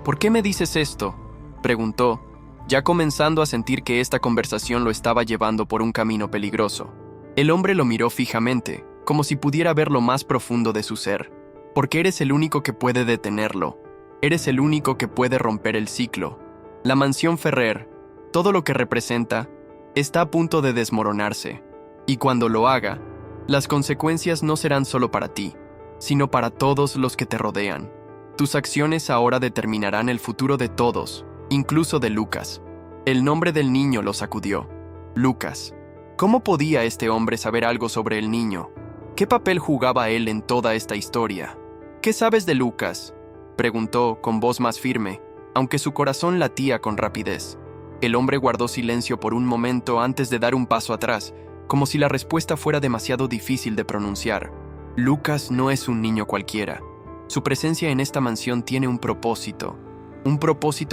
¿Por qué me dices esto?, preguntó, ya comenzando a sentir que esta conversación lo estaba llevando por un camino peligroso. El hombre lo miró fijamente, como si pudiera ver lo más profundo de su ser. Porque eres el único que puede detenerlo. Eres el único que puede romper el ciclo. La mansión Ferrer, todo lo que representa, está a punto de desmoronarse. Y cuando lo haga, las consecuencias no serán solo para ti, sino para todos los que te rodean. Tus acciones ahora determinarán el futuro de todos, incluso de Lucas. El nombre del niño lo sacudió. Lucas. ¿Cómo podía este hombre saber algo sobre el niño? ¿Qué papel jugaba él en toda esta historia? ¿Qué sabes de Lucas?, preguntó con voz más firme, aunque su corazón latía con rapidez. El hombre guardó silencio por un momento antes de dar un paso atrás, como si la respuesta fuera demasiado difícil de pronunciar. Lucas no es un niño cualquiera. Su presencia en esta mansión tiene un propósito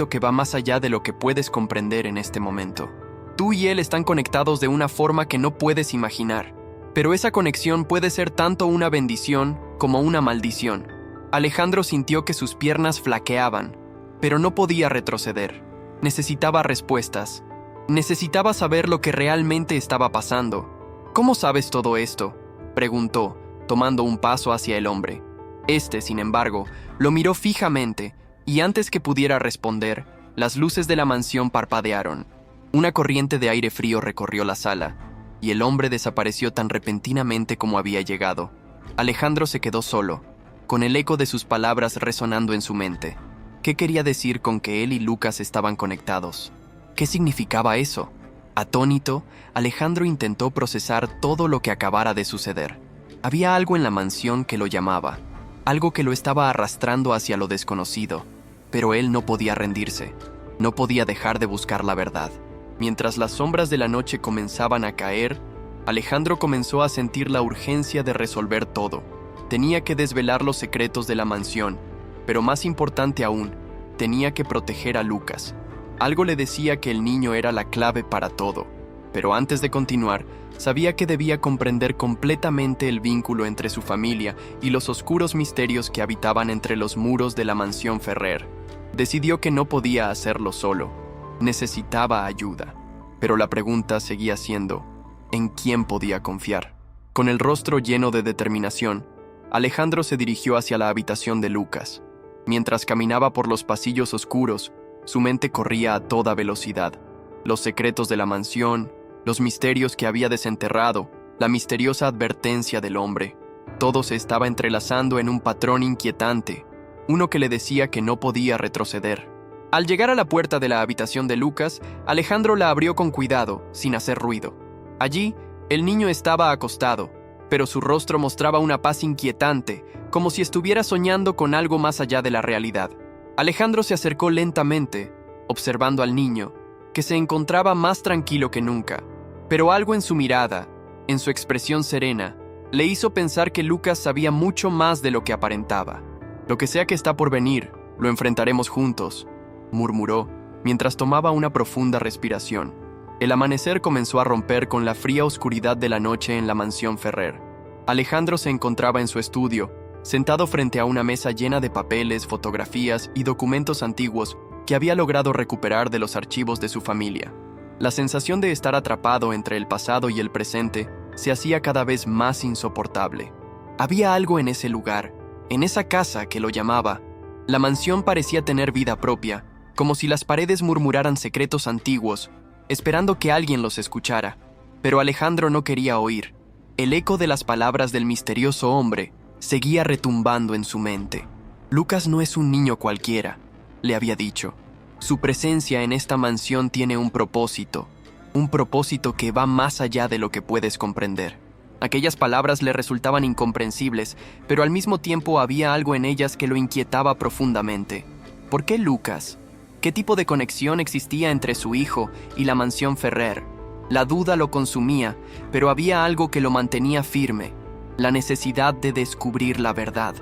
que va más allá de lo que puedes comprender en este momento. Tú y él están conectados de una forma que no puedes imaginar, pero esa conexión puede ser tanto una bendición como una maldición. Alejandro sintió que sus piernas flaqueaban, pero no podía retroceder. Necesitaba respuestas. Necesitaba saber lo que realmente estaba pasando. ¿Cómo sabes todo esto?, preguntó, tomando un paso hacia el hombre. Este, sin embargo, lo miró fijamente, y antes que pudiera responder, las luces de la mansión parpadearon. Una corriente de aire frío recorrió la sala, y el hombre desapareció tan repentinamente como había llegado. Alejandro se quedó solo, con el eco de sus palabras resonando en su mente. ¿Qué quería decir con que él y Lucas estaban conectados? ¿Qué significaba eso? Atónito, Alejandro intentó procesar todo lo que acabara de suceder. Había algo en la mansión que lo llamaba, algo que lo estaba arrastrando hacia lo desconocido, pero él no podía rendirse, no podía dejar de buscar la verdad. Mientras las sombras de la noche comenzaban a caer, Alejandro comenzó a sentir la urgencia de resolver todo. Tenía que desvelar los secretos de la mansión, pero más importante aún, tenía que proteger a Lucas. Algo le decía que el niño era la clave para todo, pero antes de continuar, sabía que debía comprender completamente el vínculo entre su familia y los oscuros misterios que habitaban entre los muros de la mansión Ferrer. Decidió que no podía hacerlo solo. Necesitaba ayuda. Pero la pregunta seguía siendo, ¿en quién podía confiar? Con el rostro lleno de determinación, Alejandro se dirigió hacia la habitación de Lucas. Mientras caminaba por los pasillos oscuros, su mente corría a toda velocidad. Los secretos de la mansión, los misterios que había desenterrado, la misteriosa advertencia del hombre. Todo se estaba entrelazando en un patrón inquietante, uno que le decía que no podía retroceder. Al llegar a la puerta de la habitación de Lucas, Alejandro la abrió con cuidado, sin hacer ruido. Allí, el niño estaba acostado, pero su rostro mostraba una paz inquietante, como si estuviera soñando con algo más allá de la realidad. Alejandro se acercó lentamente, observando al niño, que se encontraba más tranquilo que nunca. Pero algo en su mirada, en su expresión serena, le hizo pensar que Lucas sabía mucho más de lo que aparentaba. Lo que sea que está por venir, lo enfrentaremos juntos, murmuró, mientras tomaba una profunda respiración. El amanecer comenzó a romper con la fría oscuridad de la noche en la mansión Ferrer. Alejandro se encontraba en su estudio, sentado frente a una mesa llena de papeles, fotografías y documentos antiguos que había logrado recuperar de los archivos de su familia. La sensación de estar atrapado entre el pasado y el presente se hacía cada vez más insoportable. Había algo en ese lugar, en esa casa que lo llamaba. La mansión parecía tener vida propia, como si las paredes murmuraran secretos antiguos, esperando que alguien los escuchara. Pero Alejandro no quería oír. El eco de las palabras del misterioso hombre seguía retumbando en su mente. Lucas no es un niño cualquiera, le había dicho. Su presencia en esta mansión tiene un propósito que va más allá de lo que puedes comprender. Aquellas palabras le resultaban incomprensibles, pero al mismo tiempo había algo en ellas que lo inquietaba profundamente. ¿Por qué Lucas? ¿Qué tipo de conexión existía entre su hijo y la mansión Ferrer? La duda lo consumía, pero había algo que lo mantenía firme: la necesidad de descubrir la verdad.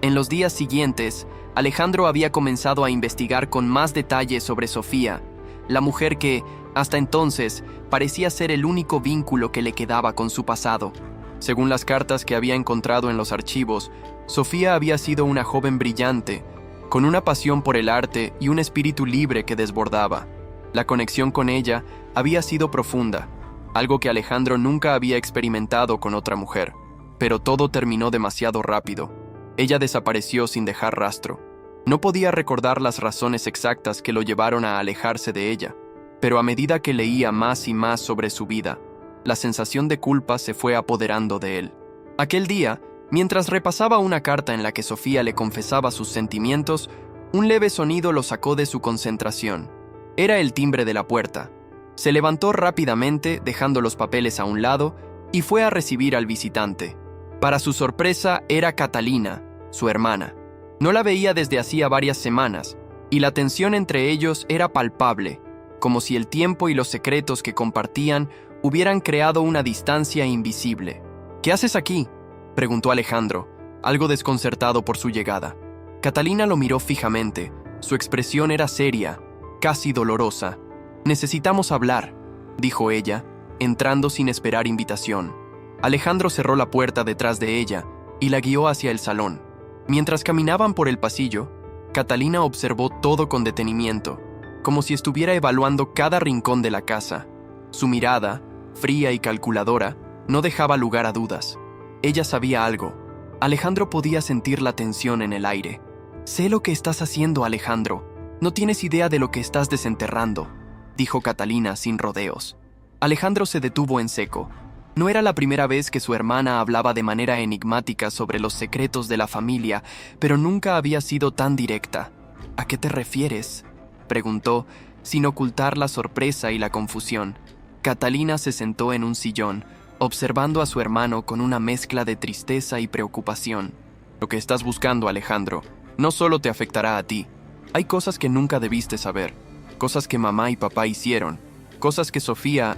En los días siguientes, Alejandro había comenzado a investigar con más detalle sobre Sofía, la mujer que, hasta entonces, parecía ser el único vínculo que le quedaba con su pasado. Según las cartas que había encontrado en los archivos, Sofía había sido una joven brillante, con una pasión por el arte y un espíritu libre que desbordaba. La conexión con ella había sido profunda, algo que Alejandro nunca había experimentado con otra mujer. Pero todo terminó demasiado rápido. Ella desapareció sin dejar rastro. No podía recordar las razones exactas que lo llevaron a alejarse de ella, pero a medida que leía más y más sobre su vida, la sensación de culpa se fue apoderando de él. Aquel día, mientras repasaba una carta en la que Sofía le confesaba sus sentimientos, un leve sonido lo sacó de su concentración. Era el timbre de la puerta. Se levantó rápidamente, dejando los papeles a un lado, y fue a recibir al visitante. Para su sorpresa, era Catalina, su hermana. No la veía desde hacía varias semanas, y la tensión entre ellos era palpable, como si el tiempo y los secretos que compartían hubieran creado una distancia invisible. «¿Qué haces aquí?», preguntó Alejandro, algo desconcertado por su llegada. Catalina lo miró fijamente. Su expresión era seria, casi dolorosa. «Necesitamos hablar», dijo ella, entrando sin esperar invitación. Alejandro cerró la puerta detrás de ella y la guió hacia el salón. Mientras caminaban por el pasillo, Catalina observó todo con detenimiento, como si estuviera evaluando cada rincón de la casa. Su mirada, fría y calculadora, no dejaba lugar a dudas. Ella sabía algo. Alejandro podía sentir la tensión en el aire. «Sé lo que estás haciendo, Alejandro. No tienes idea de lo que estás desenterrando», dijo Catalina sin rodeos. Alejandro se detuvo en seco. No era la primera vez que su hermana hablaba de manera enigmática sobre los secretos de la familia, pero nunca había sido tan directa. «¿A qué te refieres?», preguntó, sin ocultar la sorpresa y la confusión. Catalina se sentó en un sillón, observando a su hermano con una mezcla de tristeza y preocupación. «Lo que estás buscando, Alejandro, no solo te afectará a ti. Hay cosas que nunca debiste saber, cosas que mamá y papá hicieron, cosas que Sofía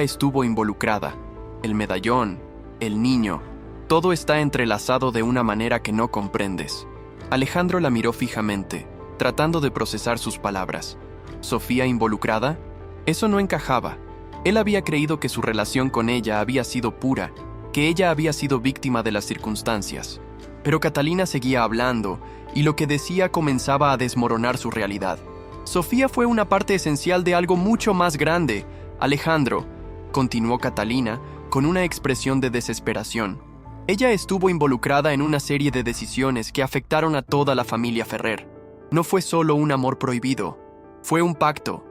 estuvo involucrada. El medallón, el niño, todo está entrelazado de una manera que no comprendes». Alejandro la miró fijamente, tratando de procesar sus palabras. ¿Sofía involucrada? Eso no encajaba. Él había creído que su relación con ella había sido pura, que ella había sido víctima de las circunstancias. Pero Catalina seguía hablando, y lo que decía comenzaba a desmoronar su realidad. «Sofía fue una parte esencial de algo mucho más grande, Alejandro», continuó Catalina, con una expresión de desesperación. «Ella estuvo involucrada en una serie de decisiones que afectaron a toda la familia Ferrer. No fue solo un amor prohibido, fue un pacto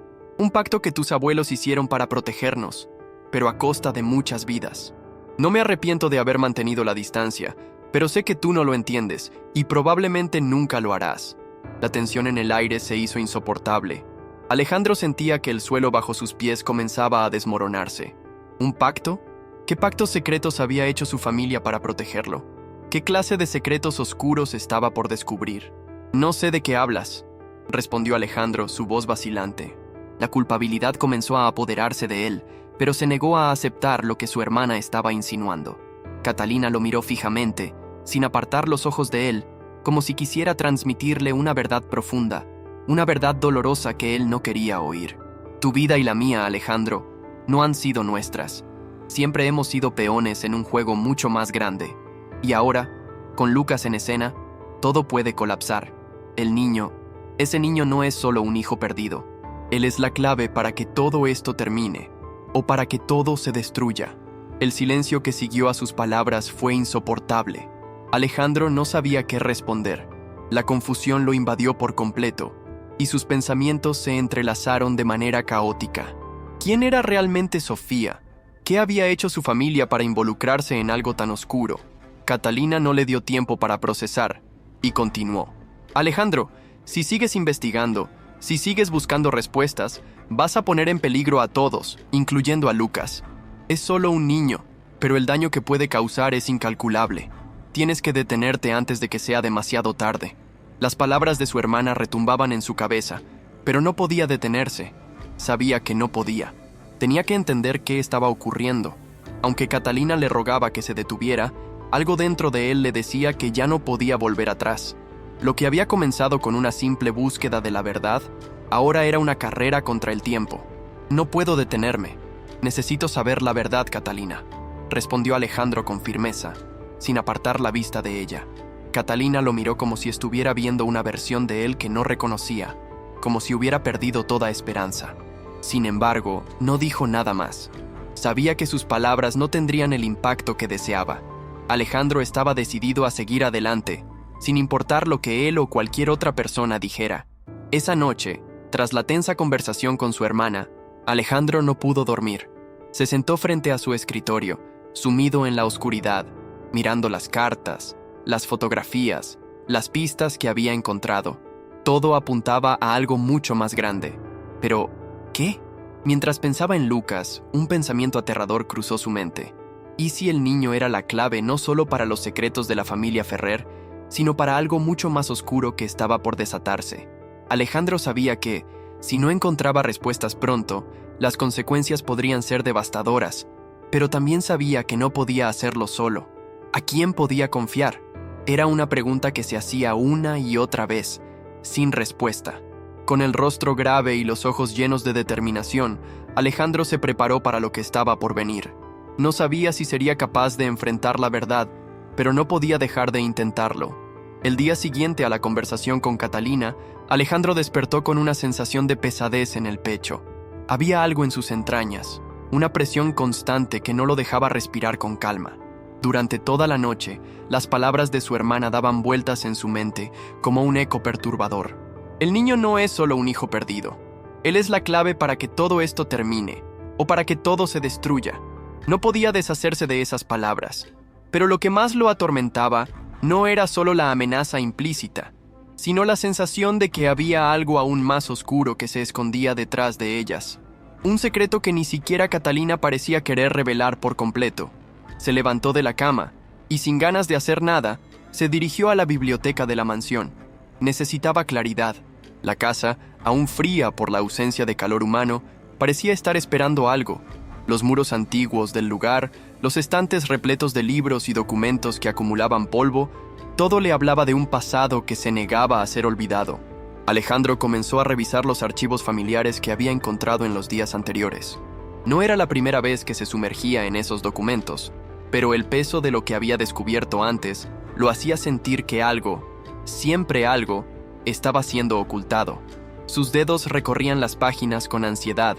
que tus abuelos hicieron para protegernos, pero a costa de muchas vidas. No me arrepiento de haber mantenido la distancia, pero sé que tú no lo entiendes y probablemente nunca lo harás». La tensión en el aire se hizo insoportable. Alejandro sentía que el suelo bajo sus pies comenzaba a desmoronarse. ¿Un pacto? ¿Qué pactos secretos había hecho su familia para protegerlo? ¿Qué clase de secretos oscuros estaba por descubrir? «No sé de qué hablas», respondió Alejandro, su voz vacilante. La culpabilidad comenzó a apoderarse de él, pero se negó a aceptar lo que su hermana estaba insinuando. Catalina lo miró fijamente, sin apartar los ojos de él, como si quisiera transmitirle una verdad profunda, una verdad dolorosa que él no quería oír. «Tu vida y la mía, Alejandro, no han sido nuestras. Siempre hemos sido peones en un juego mucho más grande. Y ahora, con Lucas en escena, todo puede colapsar. El niño, ese niño no es solo un hijo perdido. Él es la clave para que todo esto termine, o para que todo se destruya». El silencio que siguió a sus palabras fue insoportable. Alejandro no sabía qué responder. La confusión lo invadió por completo, y sus pensamientos se entrelazaron de manera caótica. ¿Quién era realmente Sofía? ¿Qué había hecho su familia para involucrarse en algo tan oscuro? Catalina no le dio tiempo para procesar, y continuó. «Alejandro, si sigues investigando, si sigues buscando respuestas, vas a poner en peligro a todos, incluyendo a Lucas. Es solo un niño. pero el daño que puede causar es incalculable. Tienes que detenerte antes de que sea demasiado tarde. Las palabras de su hermana retumbaban en su cabeza, pero no podía detenerse. Sabía que no podía. Tenía que entender qué estaba ocurriendo. Aunque Catalina le rogaba que se detuviera, algo dentro de él le decía que ya no podía volver atrás. Lo que había comenzado con una simple búsqueda de la verdad, ahora era una carrera contra el tiempo. No puedo detenerme. Necesito saber la verdad, Catalina, respondió Alejandro con firmeza, sin apartar la vista de ella. Catalina lo miró como si estuviera viendo una versión de él que no reconocía, como si hubiera perdido toda esperanza. Sin embargo, no dijo nada más. Sabía que sus palabras no tendrían el impacto que deseaba. Alejandro estaba decidido a seguir adelante, sin importar lo que él o cualquier otra persona dijera. Esa noche, tras la tensa conversación con su hermana, Alejandro no pudo dormir. Se sentó frente a su escritorio, sumido en la oscuridad, mirando las cartas, las fotografías, las pistas que había encontrado. Todo apuntaba a algo mucho más grande. Pero, ¿qué? Mientras pensaba en Lucas, un pensamiento aterrador cruzó su mente. ¿Y si el niño era la clave no solo para los secretos de la familia Ferrer, sino para algo mucho más oscuro que estaba por desatarse? Alejandro sabía que, si no encontraba respuestas pronto, las consecuencias podrían ser devastadoras, pero también sabía que no podía hacerlo solo. ¿A quién podía confiar? Era una pregunta que se hacía una y otra vez, sin respuesta. Con el rostro grave y los ojos llenos de determinación, Alejandro se preparó para lo que estaba por venir. No sabía si sería capaz de enfrentar la verdad, pero no podía dejar de intentarlo. El día siguiente a la conversación con Catalina, Alejandro despertó con una sensación de pesadez en el pecho. Había algo en sus entrañas, una presión constante que no lo dejaba respirar con calma. Durante toda la noche, las palabras de su hermana daban vueltas en su mente como un eco perturbador. El niño no es solo un hijo perdido. Él es la clave para que todo esto termine, o para que todo se destruya. No podía deshacerse de esas palabras. Pero lo que más lo atormentaba no era solo la amenaza implícita, sino la sensación de que había algo aún más oscuro que se escondía detrás de ellas. Un secreto que ni siquiera Catalina parecía querer revelar por completo. Se levantó de la cama y, sin ganas de hacer nada, se dirigió a la biblioteca de la mansión. Necesitaba claridad. La casa, aún fría por la ausencia de calor humano, parecía estar esperando algo. Los muros antiguos del lugar, los estantes repletos de libros y documentos que acumulaban polvo, todo le hablaba de un pasado que se negaba a ser olvidado. Alejandro comenzó a revisar los archivos familiares que había encontrado en los días anteriores. No era la primera vez que se sumergía en esos documentos, pero el peso de lo que había descubierto antes lo hacía sentir que algo, siempre algo, estaba siendo ocultado. Sus dedos recorrían las páginas con ansiedad,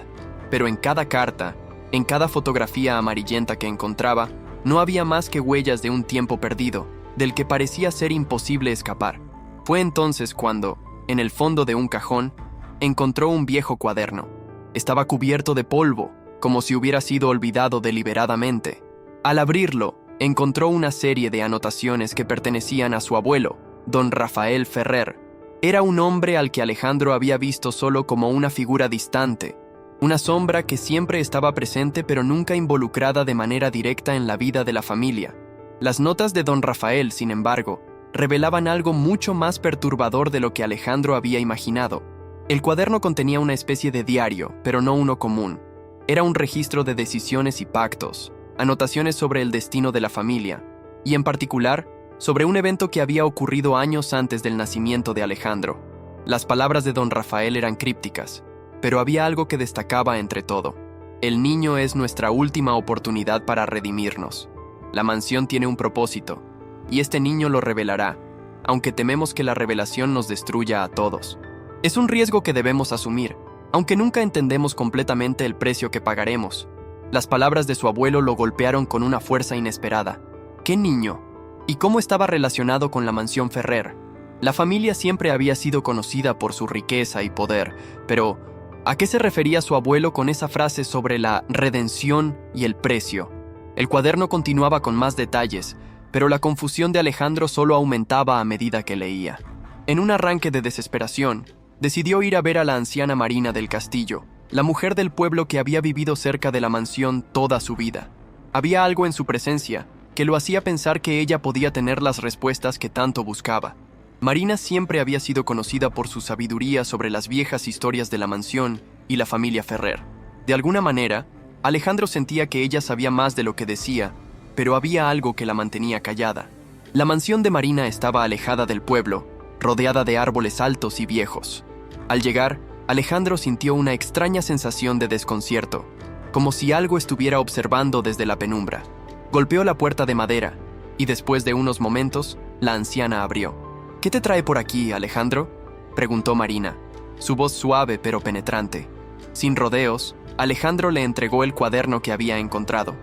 pero en cada carta, en cada fotografía amarillenta que encontraba, no había más que huellas de un tiempo perdido, del que parecía ser imposible escapar. Fue entonces cuando, en el fondo de un cajón, encontró un viejo cuaderno. Estaba cubierto de polvo, como si hubiera sido olvidado deliberadamente. Al abrirlo, encontró una serie de anotaciones que pertenecían a su abuelo, don Rafael Ferrer. Era un hombre al que Alejandro había visto solo como una figura distante, una sombra que siempre estaba presente pero nunca involucrada de manera directa en la vida de la familia. Las notas de don Rafael, sin embargo, revelaban algo mucho más perturbador de lo que Alejandro había imaginado. El cuaderno contenía una especie de diario, pero no uno común. Era un registro de decisiones y pactos, anotaciones sobre el destino de la familia, y en particular, sobre un evento que había ocurrido años antes del nacimiento de Alejandro. Las palabras de don Rafael eran crípticas, pero había algo que destacaba entre todo. El niño es nuestra última oportunidad para redimirnos. La mansión tiene un propósito, y este niño lo revelará, aunque tememos que la revelación nos destruya a todos. Es un riesgo que debemos asumir, aunque nunca entendemos completamente el precio que pagaremos. Las palabras de su abuelo lo golpearon con una fuerza inesperada. ¿Qué niño? ¿Y cómo estaba relacionado con la mansión Ferrer? La familia siempre había sido conocida por su riqueza y poder, pero ¿a qué se refería su abuelo con esa frase sobre la redención y el precio? El cuaderno continuaba con más detalles, pero la confusión de Alejandro solo aumentaba a medida que leía. En un arranque de desesperación, decidió ir a ver a la anciana Marina del Castillo, la mujer del pueblo que había vivido cerca de la mansión toda su vida. Había algo en su presencia que lo hacía pensar que ella podía tener las respuestas que tanto buscaba. Marina siempre había sido conocida por su sabiduría sobre las viejas historias de la mansión y la familia Ferrer. De alguna manera, Alejandro sentía que ella sabía más de lo que decía, pero había algo que la mantenía callada. La mansión de Marina estaba alejada del pueblo, rodeada de árboles altos y viejos. Al llegar, Alejandro sintió una extraña sensación de desconcierto, como si algo estuviera observando desde la penumbra. Golpeó la puerta de madera, y después de unos momentos, la anciana abrió. «¿Qué te trae por aquí, Alejandro?», preguntó Marina, su voz suave pero penetrante. Sin rodeos, Alejandro le entregó el cuaderno que había encontrado.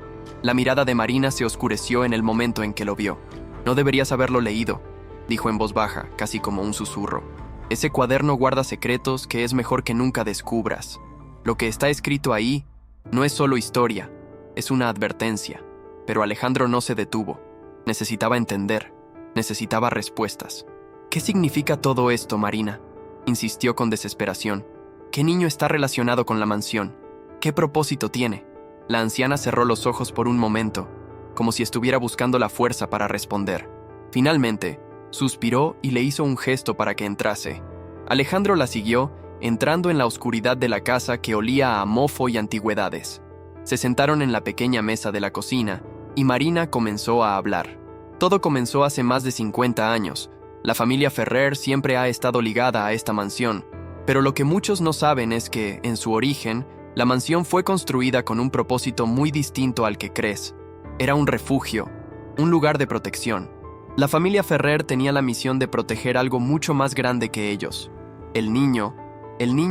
La mirada de Marina se oscureció en el momento en que lo vio. «No deberías haberlo leído», dijo en voz baja, casi como un susurro. «Ese cuaderno guarda secretos que es mejor que nunca descubras. Lo que está escrito ahí no es solo historia, es una advertencia». Pero Alejandro no se detuvo. Necesitaba entender, necesitaba respuestas. «¿Qué significa todo esto, Marina?», insistió con desesperación. «¿Qué niño está relacionado con la mansión? ¿Qué propósito tiene?». La anciana cerró los ojos por un momento, como si estuviera buscando la fuerza para responder. Finalmente, suspiró y le hizo un gesto para que entrase. Alejandro la siguió, entrando en la oscuridad de la casa que olía a mofo y antigüedades. Se sentaron en la pequeña mesa de la cocina y Marina comenzó a hablar. Todo comenzó hace más de 50 años. La familia Ferrer siempre ha estado ligada a esta mansión, pero lo que muchos no saben es que, en su origen, la mansión fue construida con un propósito muy distinto al que crees. Era un refugio, un lugar de protección. La familia Ferrer tenía la misión de proteger algo mucho más grande que ellos. El niño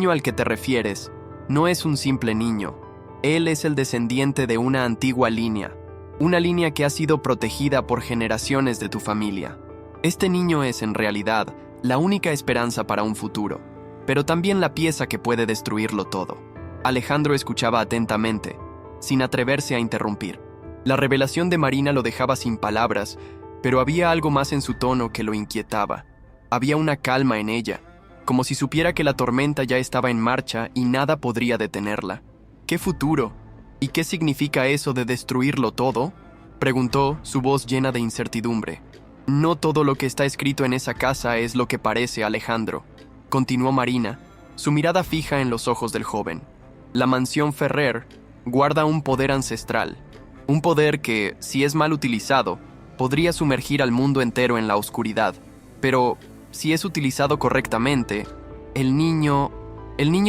al que te refieres, no es un simple niño. Él es el descendiente de una antigua línea, una línea que ha sido protegida por generaciones de tu familia. Este niño es, en realidad, la única esperanza para un futuro, pero también la pieza que puede destruirlo todo. Alejandro escuchaba atentamente, sin atreverse a interrumpir. La revelación de Marina lo dejaba sin palabras, pero había algo más en su tono que lo inquietaba. Había una calma en ella, como si supiera que la tormenta ya estaba en marcha y nada podría detenerla. «¿Qué futuro? ¿Y qué significa eso de destruirlo todo?», preguntó, su voz llena de incertidumbre. «No todo lo que está escrito en esa casa es lo que parece, Alejandro», continuó Marina, su mirada fija en los ojos del joven. «La mansión Ferrer guarda un poder ancestral, un poder que, si es mal utilizado, podría sumergir al mundo entero en la oscuridad. Pero, si es utilizado correctamente, el niño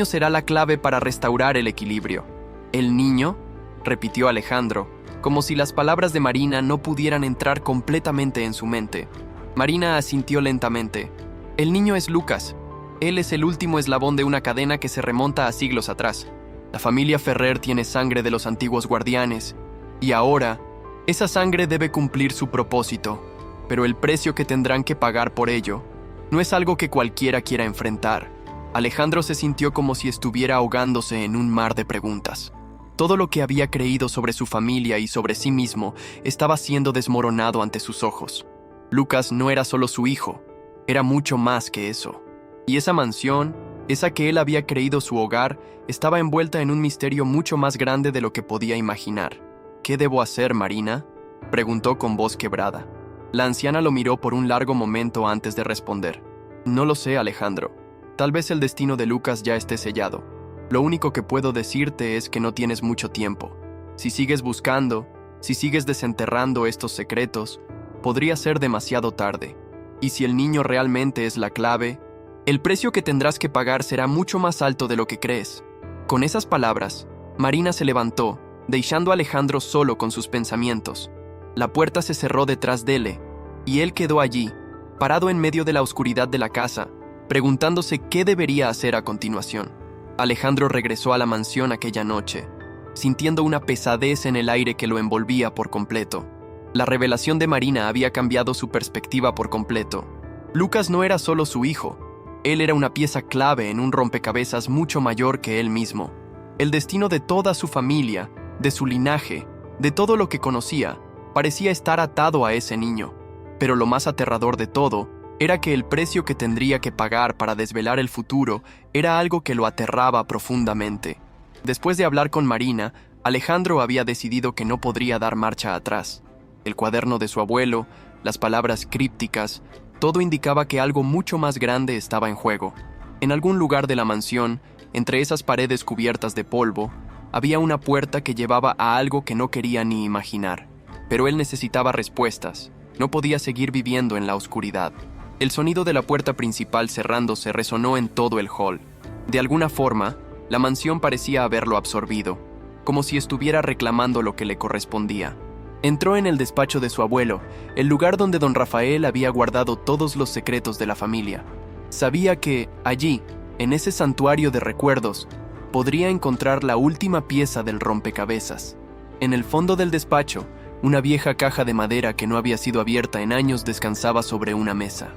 será la clave para restaurar el equilibrio». «¿El niño?», repitió Alejandro, como si las palabras de Marina no pudieran entrar completamente en su mente. Marina asintió lentamente. «El niño es Lucas. Él es el último eslabón de una cadena que se remonta a siglos atrás. La familia Ferrer tiene sangre de los antiguos guardianes, y ahora, esa sangre debe cumplir su propósito, pero el precio que tendrán que pagar por ello no es algo que cualquiera quiera enfrentar». Alejandro se sintió como si estuviera ahogándose en un mar de preguntas. Todo lo que había creído sobre su familia y sobre sí mismo estaba siendo desmoronado ante sus ojos. Lucas no era solo su hijo, era mucho más que eso. Y esa mansión, esa que él había creído su hogar, estaba envuelta en un misterio mucho más grande de lo que podía imaginar. «¿Qué debo hacer, Marina?», preguntó con voz quebrada. La anciana lo miró por un largo momento antes de responder. «No lo sé, Alejandro. Tal vez el destino de Lucas ya esté sellado. Lo único que puedo decirte es que no tienes mucho tiempo. Si sigues buscando, si sigues desenterrando estos secretos, podría ser demasiado tarde. Y si el niño realmente es la clave, el precio que tendrás que pagar será mucho más alto de lo que crees». Con esas palabras, Marina se levantó, dejando a Alejandro solo con sus pensamientos. La puerta se cerró detrás de él, y él quedó allí, parado en medio de la oscuridad de la casa, preguntándose qué debería hacer a continuación. Alejandro regresó a la mansión aquella noche, sintiendo una pesadez en el aire que lo envolvía por completo. La revelación de Marina había cambiado su perspectiva por completo. Lucas no era solo su hijo, él era una pieza clave en un rompecabezas mucho mayor que él mismo. El destino de toda su familia, de su linaje, de todo lo que conocía, parecía estar atado a ese niño. Pero lo más aterrador de todo era que el precio que tendría que pagar para desvelar el futuro era algo que lo aterraba profundamente. Después de hablar con Marina, Alejandro había decidido que no podría dar marcha atrás. El cuaderno de su abuelo, las palabras crípticas, todo indicaba que algo mucho más grande estaba en juego. En algún lugar de la mansión, entre esas paredes cubiertas de polvo, había una puerta que llevaba a algo que no quería ni imaginar. Pero él necesitaba respuestas. No podía seguir viviendo en la oscuridad. El sonido de la puerta principal cerrándose resonó en todo el hall. De alguna forma, la mansión parecía haberlo absorbido, como si estuviera reclamando lo que le correspondía. Entró en el despacho de su abuelo, el lugar donde don Rafael había guardado todos los secretos de la familia. Sabía que, allí, en ese santuario de recuerdos, podría encontrar la última pieza del rompecabezas. En el fondo del despacho, una vieja caja de madera que no había sido abierta en años descansaba sobre una mesa.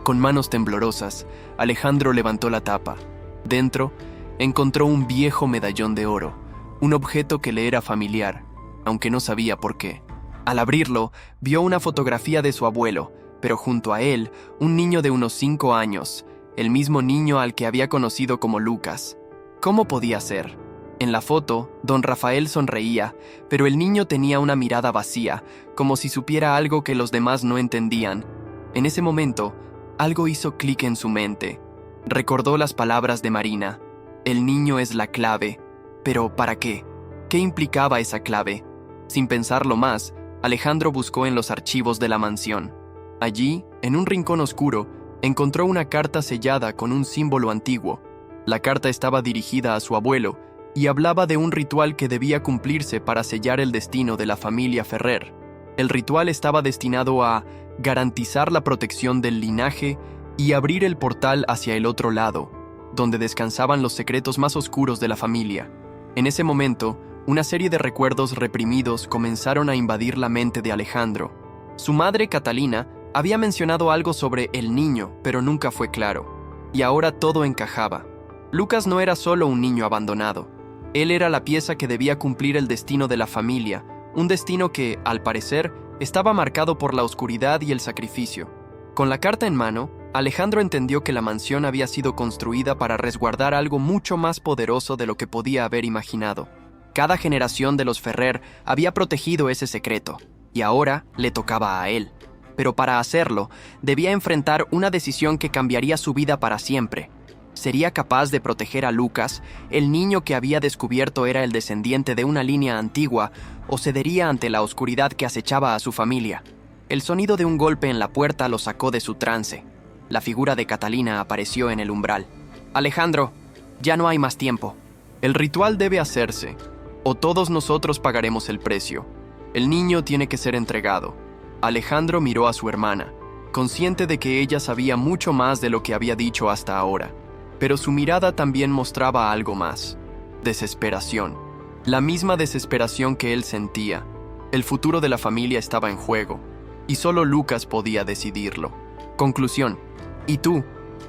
Con manos temblorosas, Alejandro levantó la tapa. Dentro, encontró un viejo medallón de oro, un objeto que le era familiar, aunque no sabía por qué. Al abrirlo, vio una fotografía de su abuelo, pero junto a él, un niño de unos 5 años, el mismo niño al que había conocido como Lucas. ¿Cómo podía ser? En la foto, don Rafael sonreía, pero el niño tenía una mirada vacía, como si supiera algo que los demás no entendían. En ese momento, algo hizo clic en su mente. Recordó las palabras de Marina. El niño es la clave. ¿Pero para qué? ¿Qué implicaba esa clave? Sin pensarlo más, Alejandro buscó en los archivos de la mansión. Allí, en un rincón oscuro, encontró una carta sellada con un símbolo antiguo. La carta estaba dirigida a su abuelo y hablaba de un ritual que debía cumplirse para sellar el destino de la familia Ferrer. El ritual estaba destinado a garantizar la protección del linaje y abrir el portal hacia el otro lado, donde descansaban los secretos más oscuros de la familia. En ese momento, una serie de recuerdos reprimidos comenzaron a invadir la mente de Alejandro. Su madre, Catalina, había mencionado algo sobre el niño, pero nunca fue claro. Y ahora todo encajaba. Lucas no era solo un niño abandonado. Él era la pieza que debía cumplir el destino de la familia, un destino que, al parecer, estaba marcado por la oscuridad y el sacrificio. Con la carta en mano, Alejandro entendió que la mansión había sido construida para resguardar algo mucho más poderoso de lo que podía haber imaginado. Cada generación de los Ferrer había protegido ese secreto, y ahora le tocaba a él. Pero para hacerlo, debía enfrentar una decisión que cambiaría su vida para siempre. ¿Sería capaz de proteger a Lucas, el niño que había descubierto era el descendiente de una línea antigua, o cedería ante la oscuridad que acechaba a su familia? El sonido de un golpe en la puerta lo sacó de su trance. La figura de Catalina apareció en el umbral. «Alejandro, ya no hay más tiempo. El ritual debe hacerse, o todos nosotros pagaremos el precio. El niño tiene que ser entregado». Alejandro miró a su hermana, consciente de que ella sabía mucho más de lo que había dicho hasta ahora. Pero su mirada también mostraba algo más: desesperación. La misma desesperación que él sentía. El futuro de la familia estaba en juego, y solo Lucas podía decidirlo. Conclusión: ¿y tú?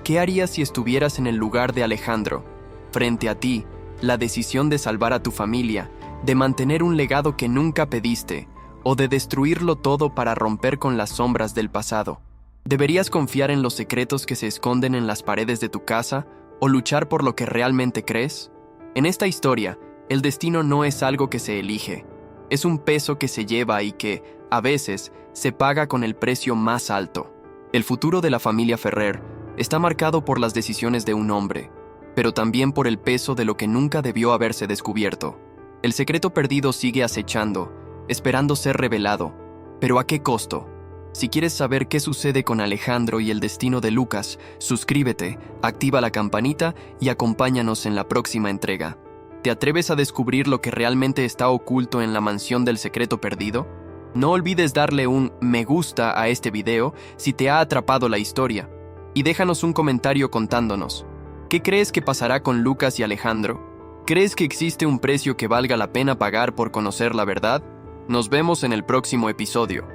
¿Qué harías si estuvieras en el lugar de Alejandro? Frente a ti, la decisión de salvar a tu familia, de mantener un legado que nunca pediste, o de destruirlo todo para romper con las sombras del pasado. ¿Deberías confiar en los secretos que se esconden en las paredes de tu casa o luchar por lo que realmente crees? En esta historia, el destino no es algo que se elige. Es un peso que se lleva y que, a veces, se paga con el precio más alto. El futuro de la familia Ferrer está marcado por las decisiones de un hombre, pero también por el peso de lo que nunca debió haberse descubierto. El secreto perdido sigue acechando, esperando ser revelado. ¿Pero a qué costo? Si quieres saber qué sucede con Alejandro y el destino de Lucas, suscríbete, activa la campanita y acompáñanos en la próxima entrega. ¿Te atreves a descubrir lo que realmente está oculto en la mansión del secreto perdido? No olvides darle un me gusta a este video si te ha atrapado la historia. Y déjanos un comentario contándonos: ¿qué crees que pasará con Lucas y Alejandro? ¿Crees que existe un precio que valga la pena pagar por conocer la verdad? Nos vemos en el próximo episodio.